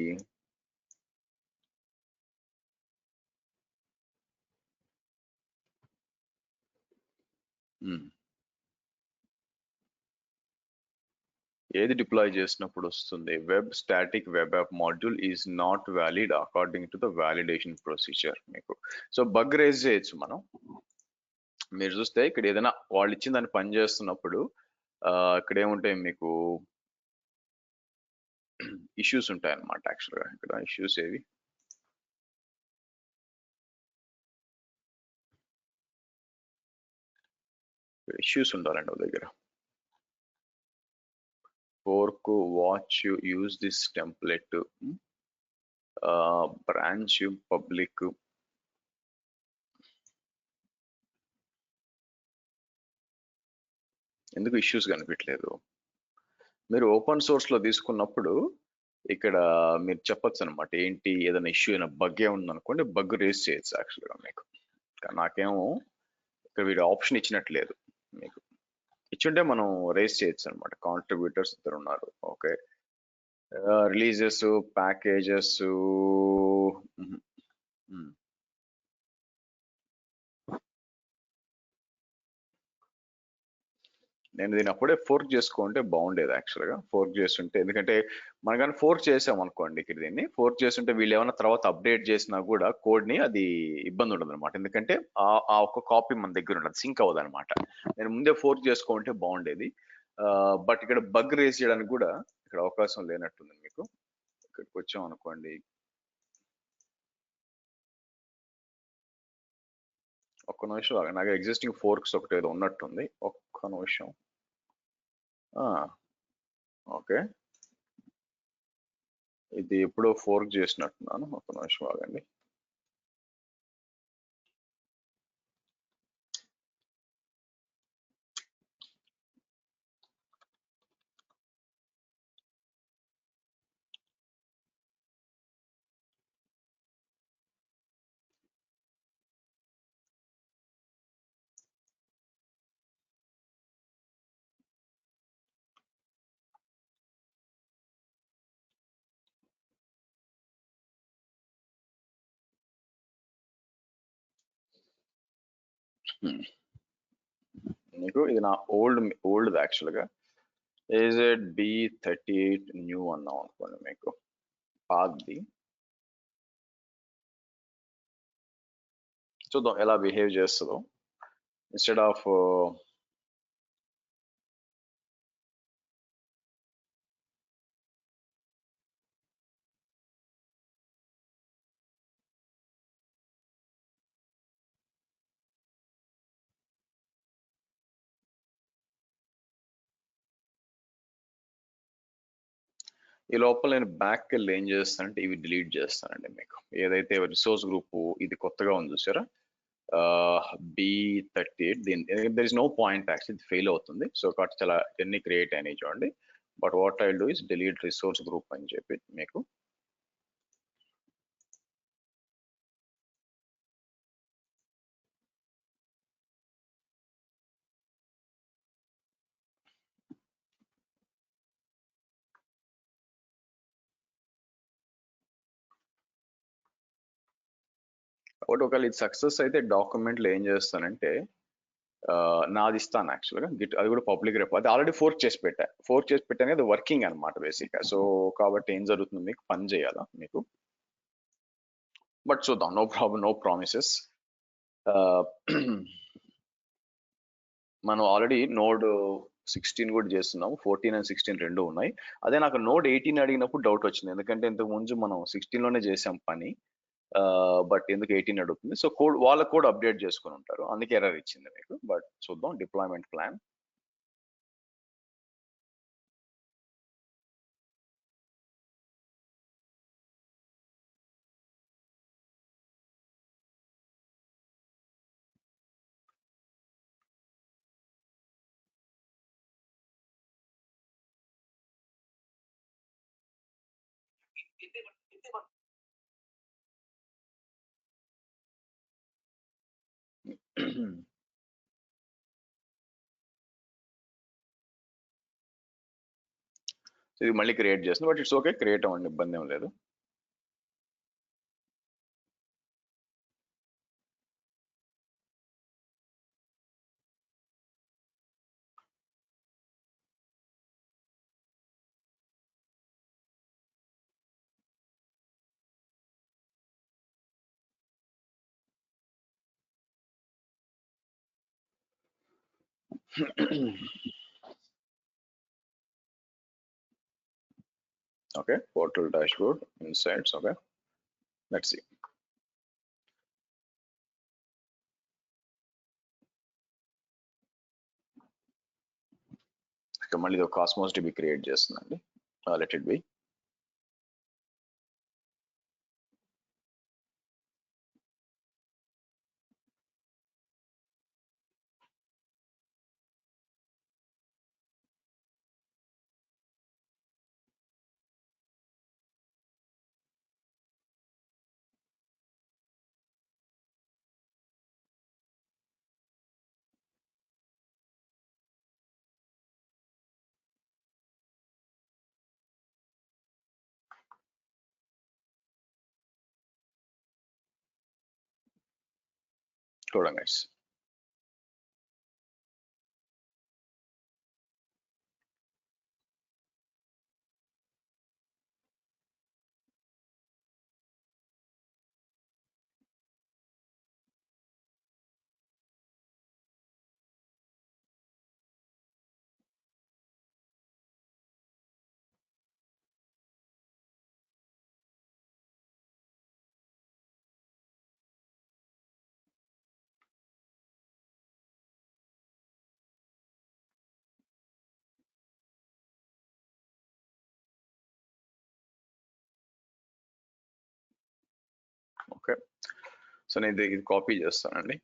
ఏది డిప్లాయ్ చేసినప్పుడు వస్తుంది, web static web app module is not valid according to the validation procedure మీకు. సో బగ్ రేజ్ చేయొచ్చు మనం. మీరు చూస్తే ఇక్కడ ఏదైనా వాళ్ళు ఇచ్చిన దాన్ని పని చేస్తున్నప్పుడు ఇక్కడ ఏముంటాయి మీకు, ఇష్యూస్ ఉంటాయి అన్నమాట. యాక్చువల్గా ఇక్కడ ఇష్యూస్ ఏవి, ఇష్యూస్ ఉండాలండి ఒక దగ్గర. Fork, watch, use this template, branch, public. ఎందుకు ఇష్యూస్ కనిపించలేదు? మీరు ఓపెన్ సోర్స్ లో తీసుకున్నప్పుడు ఇక్కడ మీరు చెప్పొచ్చు అనమాట, ఏంటి ఏదైనా ఇష్యూ అయినా బగ్ ఏముంది అనుకోండి, బగ్ రేస్ చేయొచ్చు యాక్చువల్గా మీకు. నాకేమో ఇక్కడ వీడు ఆప్షన్ ఇచ్చినట్లేదు మీకు, ఇచ్చుంటే మనం రేస్ చేయొచ్చు అనమాట. కాంట్రిబ్యూటర్స్ ఇద్దరు ఉన్నారు, ఓకే. రిలీజెస్, ప్యాకేజెస్, నేను దీన్ని అప్పుడే ఫోర్క్ చేసుకుంటే బాగుండేది యాక్చువల్గా. ఫోర్క్ చేస్తుంటే, ఎందుకంటే మనం కానీ ఫోర్క్ చేసాం అనుకోండి, ఇక్కడ దీన్ని ఫోర్క్ చేస్తుంటే వీళ్ళు ఏమైనా తర్వాత అప్డేట్ చేసినా కూడా కోడ్ని అది ఇబ్బంది ఉండదు అనమాట, ఎందుకంటే ఆ ఒక్క కాపీ మన దగ్గర ఉండదు, సింక్ అవ్వదు అనమాట. నేను ముందే ఫోర్క్ చేసుకుంటే బాగుండేది, బట్ ఇక్కడ బగ్ రేస్ చేయడానికి కూడా ఇక్కడ అవకాశం లేనట్టుంది మీకు. ఇక్కడికి వచ్చాం అనుకోండి, ఒక్క నిమిషం నాకు ఎగ్జిస్టింగ్ ఫోర్క్స్ ఒకటి ఏదో ఉన్నట్టుంది, ఒక్క నిమిషం. ఓకే, ఇది ఎప్పుడో ఫోర్క్ చేసినట్టున్నాను, ఒక నిమిషం ఆగండి. మీకు ఇది నా ఓల్డ్ యాక్చువల్గా, AZB38 న్యూ అన్నాం అనుకోండి మీకు, పాత్ది. చూద్దాం ఎలా బిహేవ్ చేస్తుందో. ఇన్స్టెడ్ ఆఫ్ ఈ లోపల నేను బ్యాక్ వెళ్ళి ఏం చేస్తానంటే ఇవి డిలీట్ చేస్తానండి. మీకు ఏదైతే రిసోర్స్ గ్రూప్ ఇది కొత్తగా ఉంది చూసారా, B38, దీని there is no point actually fail అవుతుంది. సో కాబట్టి చాలా ఎన్ని క్రియేట్ అయినాయి చూడండి. But what I do is delete resource group అని చెప్పి మీకు ఒకవేళ ఇది సక్సెస్ అయితే డాక్యుమెంట్లో ఏం చేస్తానంటే నాది ఇస్తాను యాక్చువల్గా గిట్, అది కూడా పబ్లిక్ రేపు అది ఆల్రెడీ ఫోర్క్ చేసి పెట్టాను, అది వర్కింగ్ అనమాట బేసిక్గా. సో కాబట్టి ఏం జరుగుతుంది, మీకు పని చేయాలా మీకు, బట్ చూద్దాం. No problem, no promises. మనం ఆల్రెడీ నోడ్ 16 కూడా చేస్తున్నాము, 14 అండ్ 16 రెండు ఉన్నాయి. అదే నాకు నోడ్ 18 అడిగినప్పుడు డౌట్ వచ్చింది, ఎందుకంటే ఇంతకు ముందు మనం 16 లోనే చేసాం పని, బట్ ఎందుకు 18 అడుగుతుంది. సో కోడ్ వాళ్ళ కోడ్ అప్డేట్ చేసుకుని ఉంటారు, అందుకే ఎర్రర్ ఇచ్చింది మీకు. బట్ చూద్దాం డిప్లాయ్మెంట్ ప్లాన్. ఇది మళ్ళీ క్రియేట్ చేస్తుంది, బట్ ఇట్స్ ఓకే, క్రియేట్ అవ్వండి, ఇబ్బంది ఏం లేదు. Okay, portal dashboard insights. Okay, let's see. ఇక మళ్ళీ ఇది కాస్మోస్ డిబి క్రియేట్ చేస్తుందండి, లెట్ ఇట్ బి. చూడండి guys. ఓకే, సో నేను ఇది కాపీ చేస్తానండి.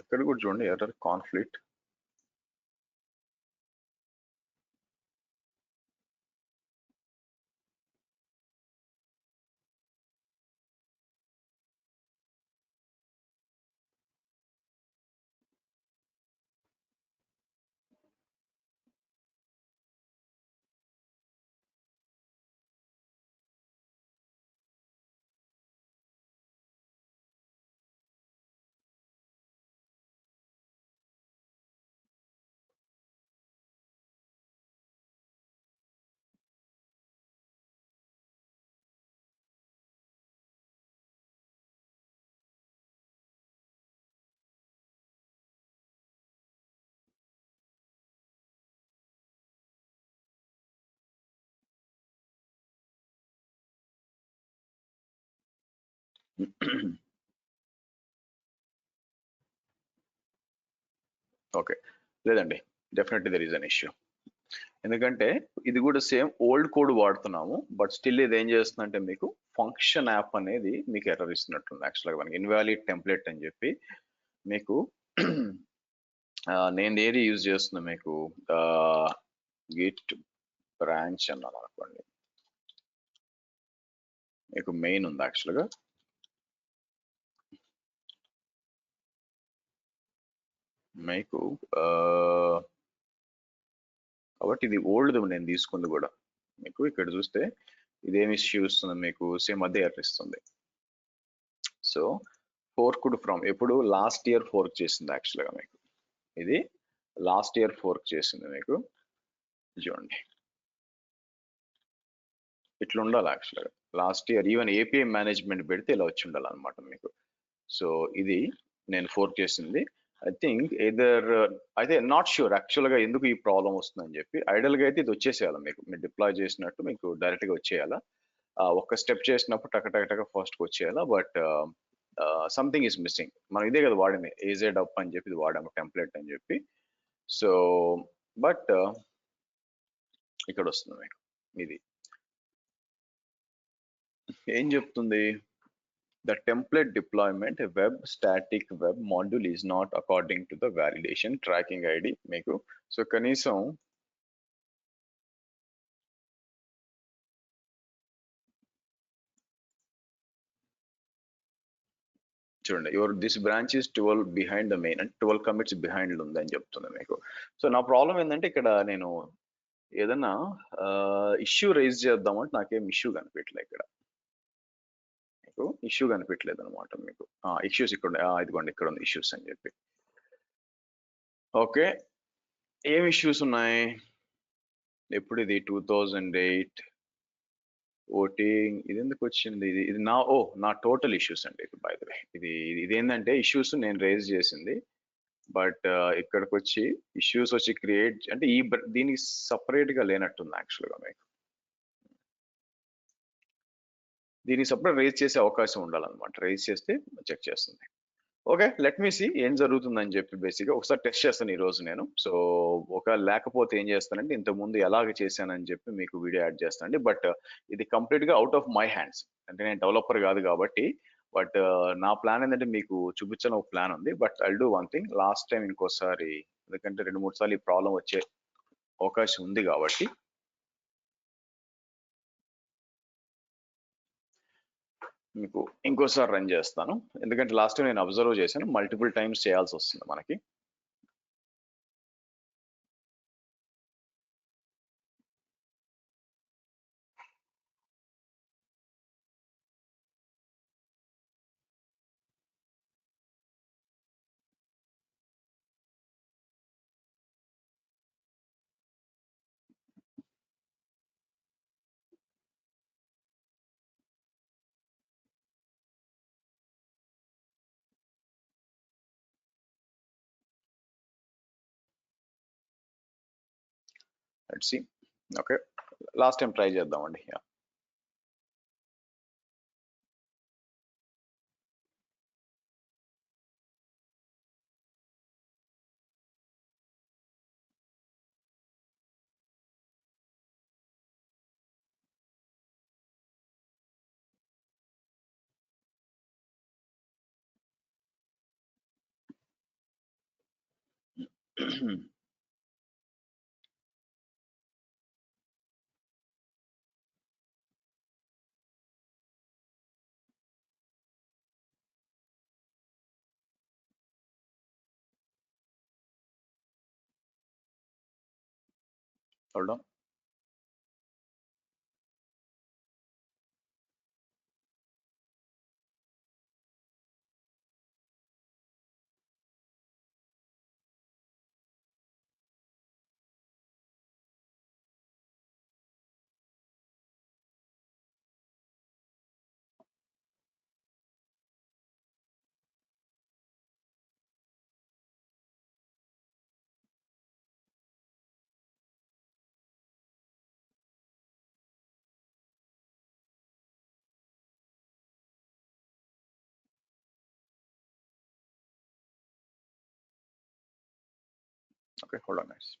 ఎక్కడ కూడా చూడండి ఎర్రర్ కాన్ఫ్లిక్ట్. ఓకే. లేదండి. Definitely there is an issue. ఎందుకంటే ఇది కూడా సేమ్ ఓల్డ్ కోడ్ వాడుతున్నాము. బట్ స్టిల్ ఇది ఏం చేస్తుందంటే మీకు ఫంక్షన్ యాప్ అనేది మీకు ఎర్రర్ ఇస్తున్నట్టుంది యాక్చువల్‌గా మనకి ఇన్వాలిడ్ టెంప్లేట్ అని చెప్పి మీకు నేను ఏది యూజ్ చేస్తున్నా మీకు గిట్ బ్రాంచ్ అన్నాను అనుకోండి. మీకు మెయిన్ ఉంది యాక్చువల్‌గా. మీకు కాబట్టి ఇది ఓల్డ్ నేను తీసుకుంది కూడా మీకు ఇక్కడ చూస్తే ఇదేమి ఇష్యూ ఇస్తుంది మీకు సేమ్ అదే ఎర్రర్ ఇస్తుంది. సో ఫోర్క్డ్ ఫ్రమ్ ఎప్పుడు లాస్ట్ ఇయర్ ఫోర్క్ చేసింది యాక్చువల్‌గా మీకు ఇది లాస్ట్ ఇయర్ ఫోర్క్ చేసింది మీకు చూడండి ఇట్లా ఉండాలి యాక్చువల్‌గా last year even API management పెడితే ఇలా వచ్చి ఉండాలి అనమాట మీకు. సో ఇది నేను ఫోర్క్ చేసింది. ఐ థింక్ ఎదర్ అయితే నాట్ ష్యూర్ యాక్చువల్‌గా ఎందుకు ఈ ప్రాబ్లం వస్తుందని చెప్పి ఐడల్‌గా అయితే ఇది వచ్చేసేయాలి మీకు మీరు డిప్లాయ్ చేసినట్టు మీకు డైరెక్ట్‌గా వచ్చేయాలా. ఒక్క స్టెప్ చేసినప్పుడు టక టక టక ఫస్ట్‌కి వచ్చేయాలా. But something is missing. మనం ఇదే కదా వాడింది ఏజెడ్ అప్ అని చెప్పి ఇది వాడాము టెంప్లెట్ అని చెప్పి. సో బట్ ఇక్కడ వస్తుంది మీకు ఇది ఏం చెప్తుంది the template deployment a web static web module is not according to the validation tracking id మీకు సో కనీసం చూడండి your this branch is 12 behind the main అంటే 12 కమిట్స్ బిహైండ్ ఉందని చెప్తుంది మీకు. సో నా ప్రాబ్లం ఏంటంటే ఇక్కడ నేను ఏదన్నా ఇష్యూ రైజ్ చేద్దామంటే నాకేం ఇష్యూ కనిపించలేదు ఇక్కడ మీకు ఇష్యూ కనిపించలేదు అనమాట మీకు ఇష్యూస్ ఇక్కడ ఇదిగోండి ఇక్కడ ఉంది ఇష్యూస్ అని చెప్పి. ఓకే ఏం ఇష్యూస్ ఉన్నాయి ఎప్పుడు ఇది 2008 ఓటింగ్ ఇది ఎందుకు వచ్చింది ఇది ఇది నా టోటల్ ఇష్యూస్ అండి ఇది బై ద వే ఇది ఏంటంటే ఇష్యూస్ నేను రేజ్ చేసింది. బట్ ఇక్కడికి వచ్చి ఇష్యూస్ వచ్చి క్రియేట్ అంటే దీనికి సపరేట్ గా లేనట్టుంది యాక్చువల్గా మీకు దీనికి సపరేట్ రేజ్ చేసే అవకాశం ఉండాలన్నమాట రేజ్ చేస్తే చెక్ చేస్తుంది. ఓకే లెట్ మీ సి ఏం జరుగుతుందని చెప్పి బేసిక్గా ఒకసారి టెస్ట్ చేస్తాను ఈ రోజు నేను. సో ఒక లేకపోతే ఏం చేస్తానంటే ఇంతకు ముందు ఎలాగ చేశానని చెప్పి మీకు వీడియో యాడ్ చేస్తానండి. బట్ ఇది కంప్లీట్ గా అవుట్ ఆఫ్ మై హ్యాండ్స్ అంటే నేను డెవలపర్ కాదు కాబట్టి. బట్ నా ప్లాన్ ఏంటంటే మీకు చూపించాలని ఒక ప్లాన్ ఉంది. But I do one thing last time ఇంకోసారి ఎందుకంటే 2-3 సార్లు ఈ ప్రాబ్లం వచ్చే అవకాశం ఉంది కాబట్టి మీకు ఇంకోసారి రన్ చేస్తాను. ఎందుకంటే లాస్ట్ టైం నేను అబ్జర్వ్ చేశాను మల్టిపుల్ టైమ్స్ చేయాల్సి వస్తుంది మనకి. Let's see. Okay last time try చేద్దామండి. Hold on. Okay, hold on, guys.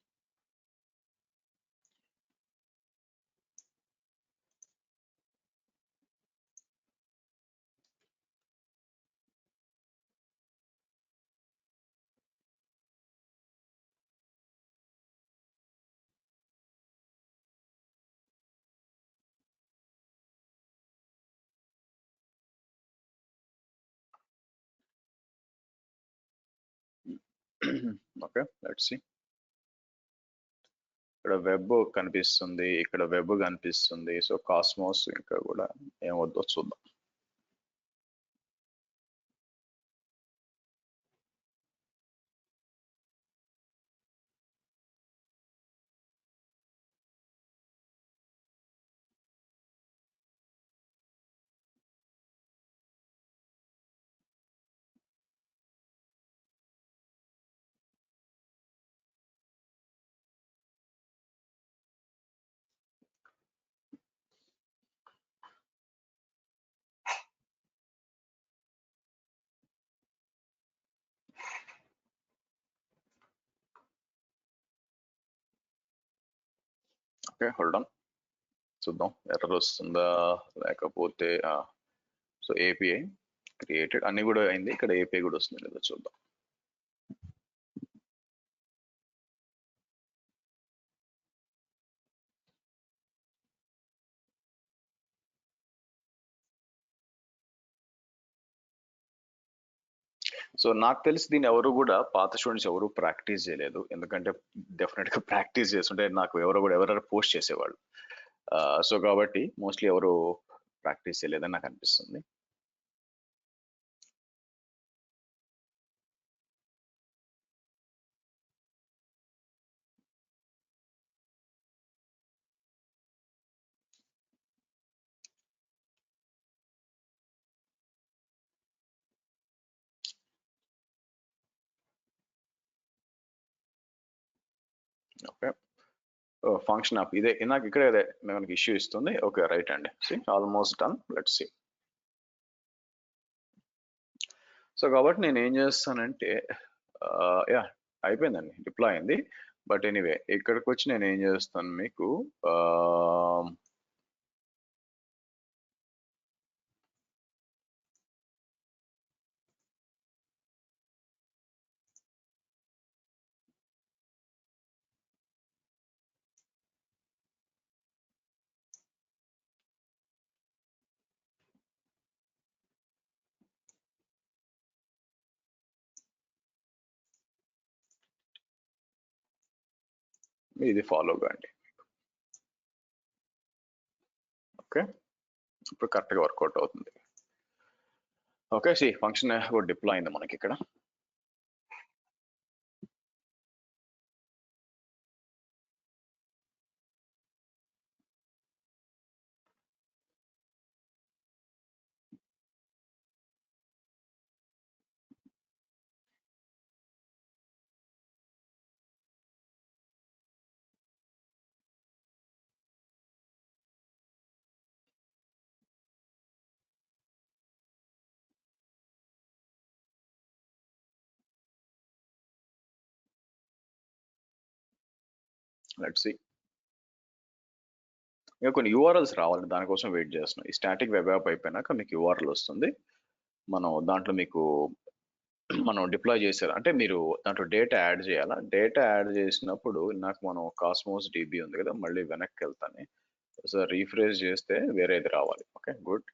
Okay, let's see. ఇక్కడ వెబ్ కనిపిస్తుంది, ఇక్కడ వెబ్ కనిపిస్తుంది. సో కాస్మోస్ ఇంకా కూడా ఏమవుతుందో చూద్దాం. ఓకే, హోల్డ్ ఆన్, చూద్దాం ఎర్రర్ వస్తుందా లేకపోతే. సో ఏపీఐ క్రియేటెడ్ అన్ని కూడా అయింది, ఇక్కడ ఏపీఐ కూడా వస్తుంది లేదా చూద్దాం. సో నాకు తెలిసి దీన్ని ఎవరు కూడా పాత స్టూడెంట్స్ ఎవరు ప్రాక్టీస్ చేయలేదు, ఎందుకంటే డెఫినెట్ గా ప్రాక్టీస్ చేస్తుంటే నాకు ఎవరైనా పోస్ట్ చేసేవాళ్ళు. సో కాబట్టి మోస్ట్లీ ఎవరు ప్రాక్టీస్ చేయలేదని నాకు అనిపిస్తుంది. ఓకే, ఫంక్షన్ ఆఫ్ ఇదే నాకు ఇక్కడ మనకి ఇష్యూ ఇస్తుంది. ఓకే, రైట్ అండి, see almost done, let's see. So కాబట్టి నేను ఏం చేస్తానంటే, యా అయిపోయిందండి, డిప్లాయ్ అయింది. బట్ ఎనీవే ఇక్కడికి వచ్చి నేను ఏం చేస్తాను మీకు, ఇది ఫాలో కాండి. ఓకే, ఇప్పుడు కరెక్ట్గా వర్కౌట్ అవుతుంది. ఓకే, సి ఫంక్షన్ కూడా డిప్లాయ్ అయింది మనకి ఇక్కడ. లెట్స్ సి, ఇంకా కొన్ని యూఆర్ఎల్స్ రావాలి, దానికోసం వెయిట్ చేస్తున్నాం. ఈ స్టాటిక్ వెబ్ యాప్ అయిపోయినాక మీకు యూఆర్ఎల్ వస్తుంది. మనం దాంట్లో మీకు మనం డిప్లాయ్ చేశారు అంటే మీరు దాంట్లో డేటా యాడ్ చేయాలా. డేటా యాడ్ చేసినప్పుడు నాకు మనం కాస్మోస్ డిబి ఉంది కదా, మళ్ళీ వెనక్కి వెళ్తాను. సో రీఫ్రెష్ చేస్తే వేరేది రావాలి. Okay, good.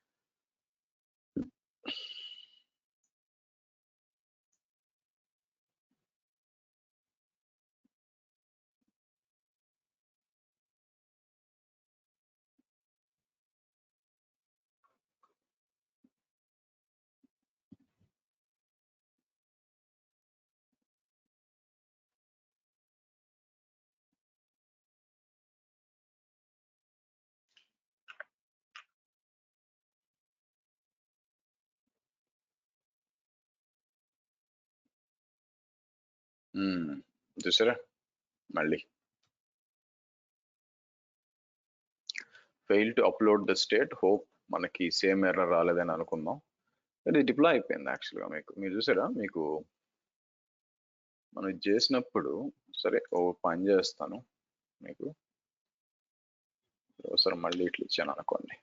చూసారా మళ్ళీ fail to upload the state. Hope మనకి సేమ్ ఎర్రర్ రాలేదని అనుకుందాం. ఇది డిప్లాయ్ అయిపోయింది యాక్చువల్గా. మీరు చూసారా, మీకు మనం చేసినప్పుడు సరే ఓ పని చేస్తాను మీకు. ఒకసారి మళ్ళీ ఇట్లా ఇచ్చాను అనుకోండి.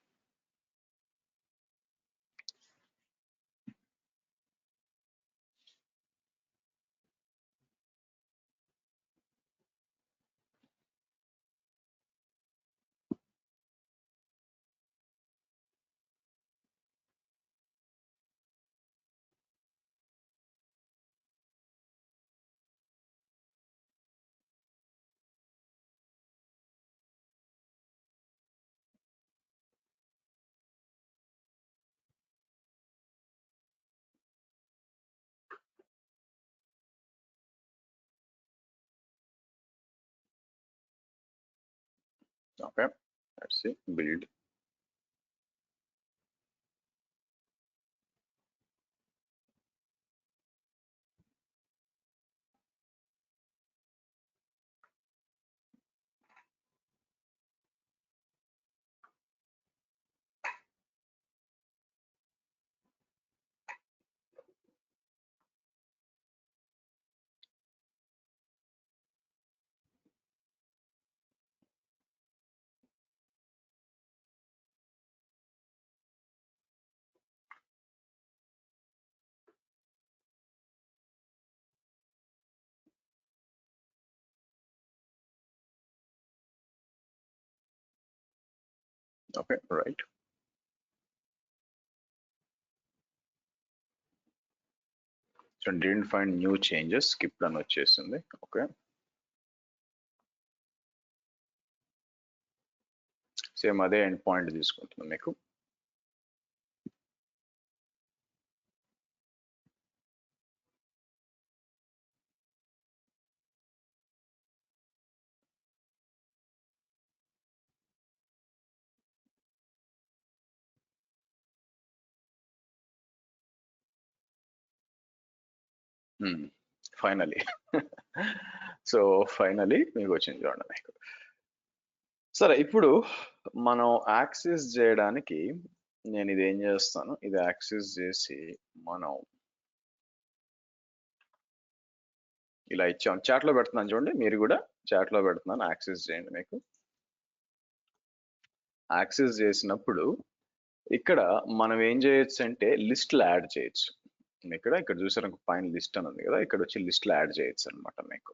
Okay, let's see build. Okay, right. So didn't find new changes, skip అని వచ్చేసింది. ఓకే, సేమ్ అదే ఎండ్ పాయింట్ తీసుకుంటుంది మీకు. ఫైనలీ సో ఫైనలీ మీకు వచ్చింది చూడండి మీకు. సరే, ఇప్పుడు మనం యాక్సెస్ చేయడానికి నేను ఇది ఏం చేస్తాను, ఇది యాక్సెస్ చేసి మనం ఇలా ఇచ్చాం. చాట్ లో పెడుతున్నాను చూడండి, మీరు కూడా చాట్ లో పెడుతున్నాను, యాక్సెస్ చేయండి. మీకు యాక్సెస్ చేసినప్పుడు ఇక్కడ మనం ఏం చేయొచ్చు అంటే లిస్ట్లు యాడ్ చేయొచ్చు. ఇక్కడ చూసారు పైన లిస్ట్ అని ఉంది కదా, ఇక్కడ వచ్చి లిస్ట్లు యాడ్ చేయొచ్చు అనమాట మీకు.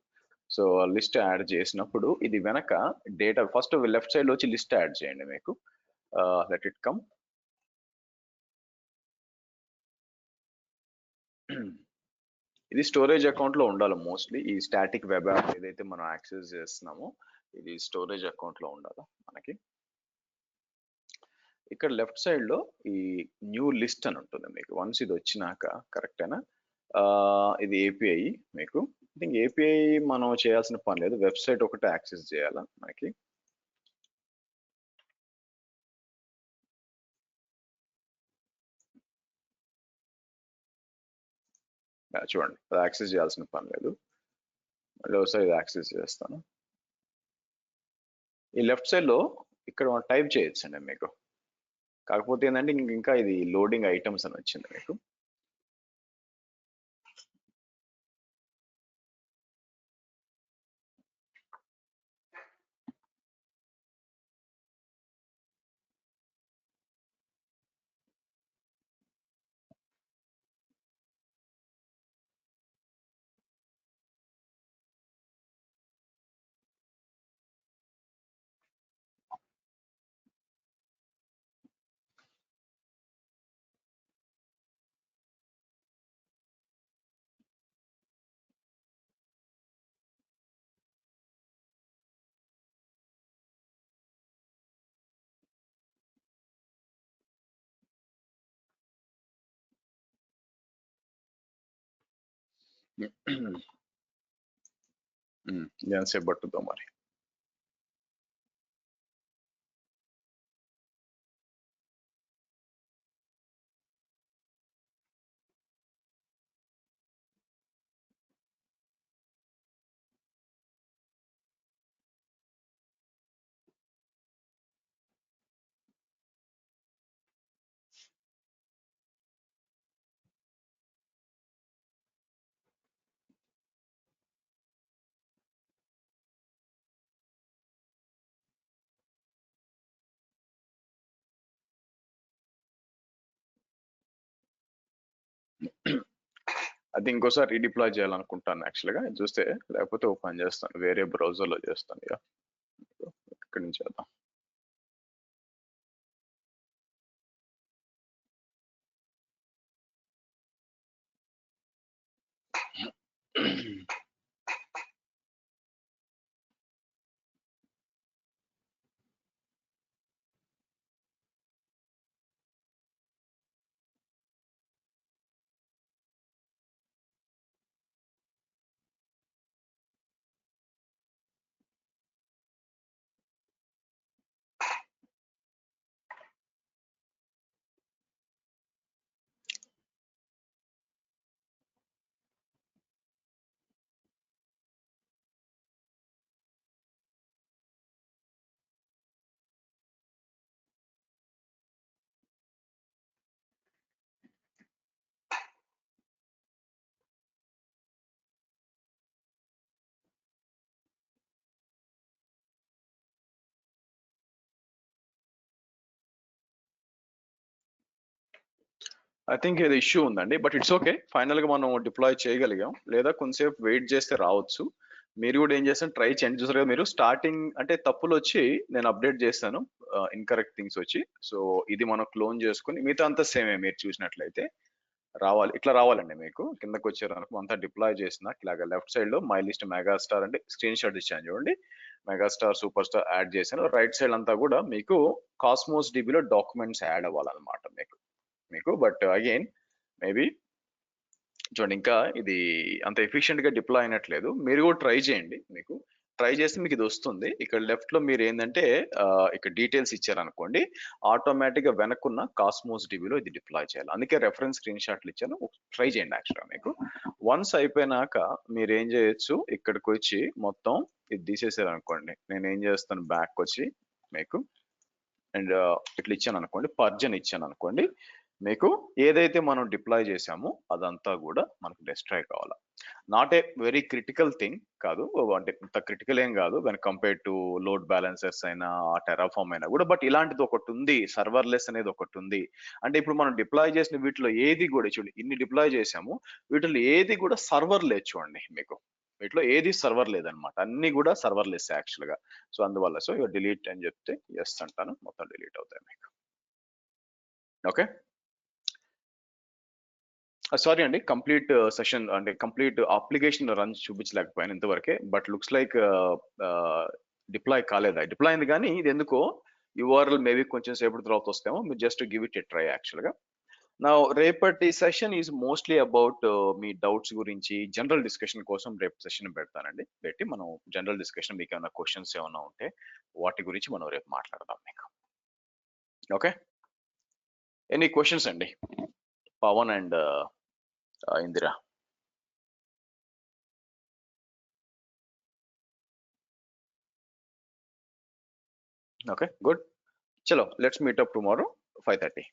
సో లిస్ట్ యాడ్ చేసినప్పుడు ఇది వెనక డేటా ఫస్ట్ లెఫ్ట్ సైడ్ లో వచ్చి లిస్ట్ యాడ్ చేయండి మీకు. Let it come. ఇది స్టోరేజ్ అకౌంట్ లో ఉండాలి మోస్ట్లీ. ఈ స్టాటిక్ వెబ్ యాప్ ఏదైతే మనం యాక్సెస్ చేస్తున్నామో ఇది స్టోరేజ్ అకౌంట్ లో ఉండాలి మనకి. ఇక్కడ లెఫ్ట్ సైడ్ లో ఈ న్యూ లిస్ట్ అని ఉంటుంది మీకు. వన్స్ ఇది వచ్చినాక కరెక్టేనా, ఇది ఏపీఐ మీకు. థింక్ ఏపీఐ మనం చేయాల్సిన పని లేదు, వెబ్సైట్ ఒకటి యాక్సెస్ చేయాలా మనకి. చూడండి, అది యాక్సెస్ చేయాల్సిన పని లేదు. మళ్ళీ ఒకసారి ఇది యాక్సెస్ చేస్తాను. ఈ లెఫ్ట్ సైడ్ లో ఇక్కడ మనం టైప్ చేయొచ్చండి మీకు. కాకపోతే ఏంటంటే ఇంకా ఇది లోడింగ్ ఐటమ్స్ అని వచ్చింది మీకు. ఎంతసేపు పట్టుద్దాం మరి. అది ఇంకోసారి రీడిప్లాయ్ చేయాలనుకుంటాను యాక్చువల్గా చూస్తే, లేకపోతే ఓపెన్ చేస్తాను వేరే బ్రౌజర్లో చేస్తాను ఇక. ఇక్కడి నుంచి చేద్దాం. ఐ థింక్ ఏదో ఇష్యూ ఉందండి, బట్ ఇట్స్ ఓకే. ఫైనల్ గా మనం డిప్లాయ్ చేయగలిగాం, లేదా కొంతసేపు వెయిట్ చేస్తే రావచ్చు. మీరు కూడా ఏం చేస్తాను, ట్రై చేయండి. చూసారు కదా మీరు, స్టార్టింగ్ అంటే తప్పులు వచ్చి నేను అప్డేట్ చేస్తాను, ఇన్కరెక్ట్ థింగ్స్ వచ్చి. సో ఇది మనం క్లోన్ చేసుకుని మిగతా అంతా సేమే మీరు చూసినట్లయితే రావాలి, ఇట్లా రావాలండి. మీకు కిందకి వచ్చారు అనుకో, అంతా డిప్లాయ్ చేసిన ఇట్లాగా లెఫ్ట్ సైడ్ లో మై లిస్ట్ మెగాస్టార్ అంటే స్క్రీన్ షాట్ ఇచ్చాను చూడండి, మెగాస్టార్ సూపర్ స్టార్ యాడ్ చేశాను. రైట్ సైడ్ అంతా కూడా మీకు కాస్మోస్ డిబిలో డాక్యుమెంట్స్ యాడ్ అవ్వాలన్నమాట మీకు. బట్ అగైన్ మేబీ చూడండి, ఇంకా ఇది అంత ఎఫిషియెంట్ గా డిప్లాయ్ అయినట్లేదు. మీరు కూడా ట్రై చేయండి, మీకు ట్రై చేస్తే మీకు ఇది వస్తుంది. ఇక్కడ లెఫ్ట్ లో మీరు ఏంటంటే ఇక్కడ డీటెయిల్స్ ఇచ్చారనుకోండి, ఆటోమేటిక్ గా వెనక్కున్న కాస్మోస్ డిబిలో ఇది డిప్లాయ్ చేయాలి. అందుకే రెఫరెన్స్ స్క్రీన్ షాట్లు ఇచ్చాను, ట్రై చేయండి. యాక్చువల్గా మీకు వన్స్ అయిపోయినాక మీరు ఏం చేయొచ్చు, ఇక్కడికి వచ్చి మొత్తం ఇది తీసేసారు అనుకోండి, నేను ఏం చేస్తాను, బ్యాక్ వచ్చి మీకు అండ్ ఇట్లా ఇచ్చాను అనుకోండి, పర్జన్ ఇచ్చాను అనుకోండి, మీకు ఏదైతే మనం డిప్లాయ్ చేసామో అదంతా కూడా మనకు డిస్ట్రాయ్ కావాలి. Not a very critical thing కాదు, అంటే ఇంత క్రిటికల్ ఏం కాదు when compare to load balancers అయినా టెరాఫామ్ అయినా కూడా. బట్ ఇలాంటిది ఒకటి ఉంది, సర్వర్లెస్ అనేది ఒకటి ఉంది. అంటే ఇప్పుడు మనం డిప్లాయ్ చేసిన వీటిలో ఏది కూడా చూడండి, ఇన్ని డిప్లాయ్ చేసాము, వీటిలో ఏది కూడా సర్వర్ లేదు చూడండి. మీకు వీటిలో ఏది సర్వర్ లేదనమాట, అన్ని కూడా సర్వర్లెస్ యాక్చువల్ గా. సో అందువల్ల సో డిలీట్ అని చెప్తే ఎస్ అంటాను, మొత్తం డిలీట్ అవుతాయి మీకు. ఓకే, సారీ అండి, కంప్లీట్ సెషన్ అంటే కంప్లీట్ అప్లికేషన్ రన్ చూపించలేకపోయాను ఇంతవరకే. బట్ లుక్స్ లైక్ డిప్లాయ్ కాలేదా, డిప్లాయ్ అయింది కానీ ఇది ఎందుకో యూఆర్ఎల్ మేబీ కొంచెం సేపటి తర్వాత వస్తామో, మీరు just give it a try యాక్చువల్గా. నా రేపటి session is mostly about me doubts గురించి జనరల్ డిస్కషన్ కోసం రేపు సెషన్ పెడతానండి. పెట్టి మనం జనరల్ డిస్కషన్, మీకు ఏమైనా క్వశ్చన్స్ ఏమైనా ఉంటే వాటి గురించి మనం రేపు మాట్లాడదాం మీకు. ఓకే, ఎనీ క్వశ్చన్స్ అండి, Pavan and Indira? Okay, good. Chalo, let's meet up tomorrow, 5:30.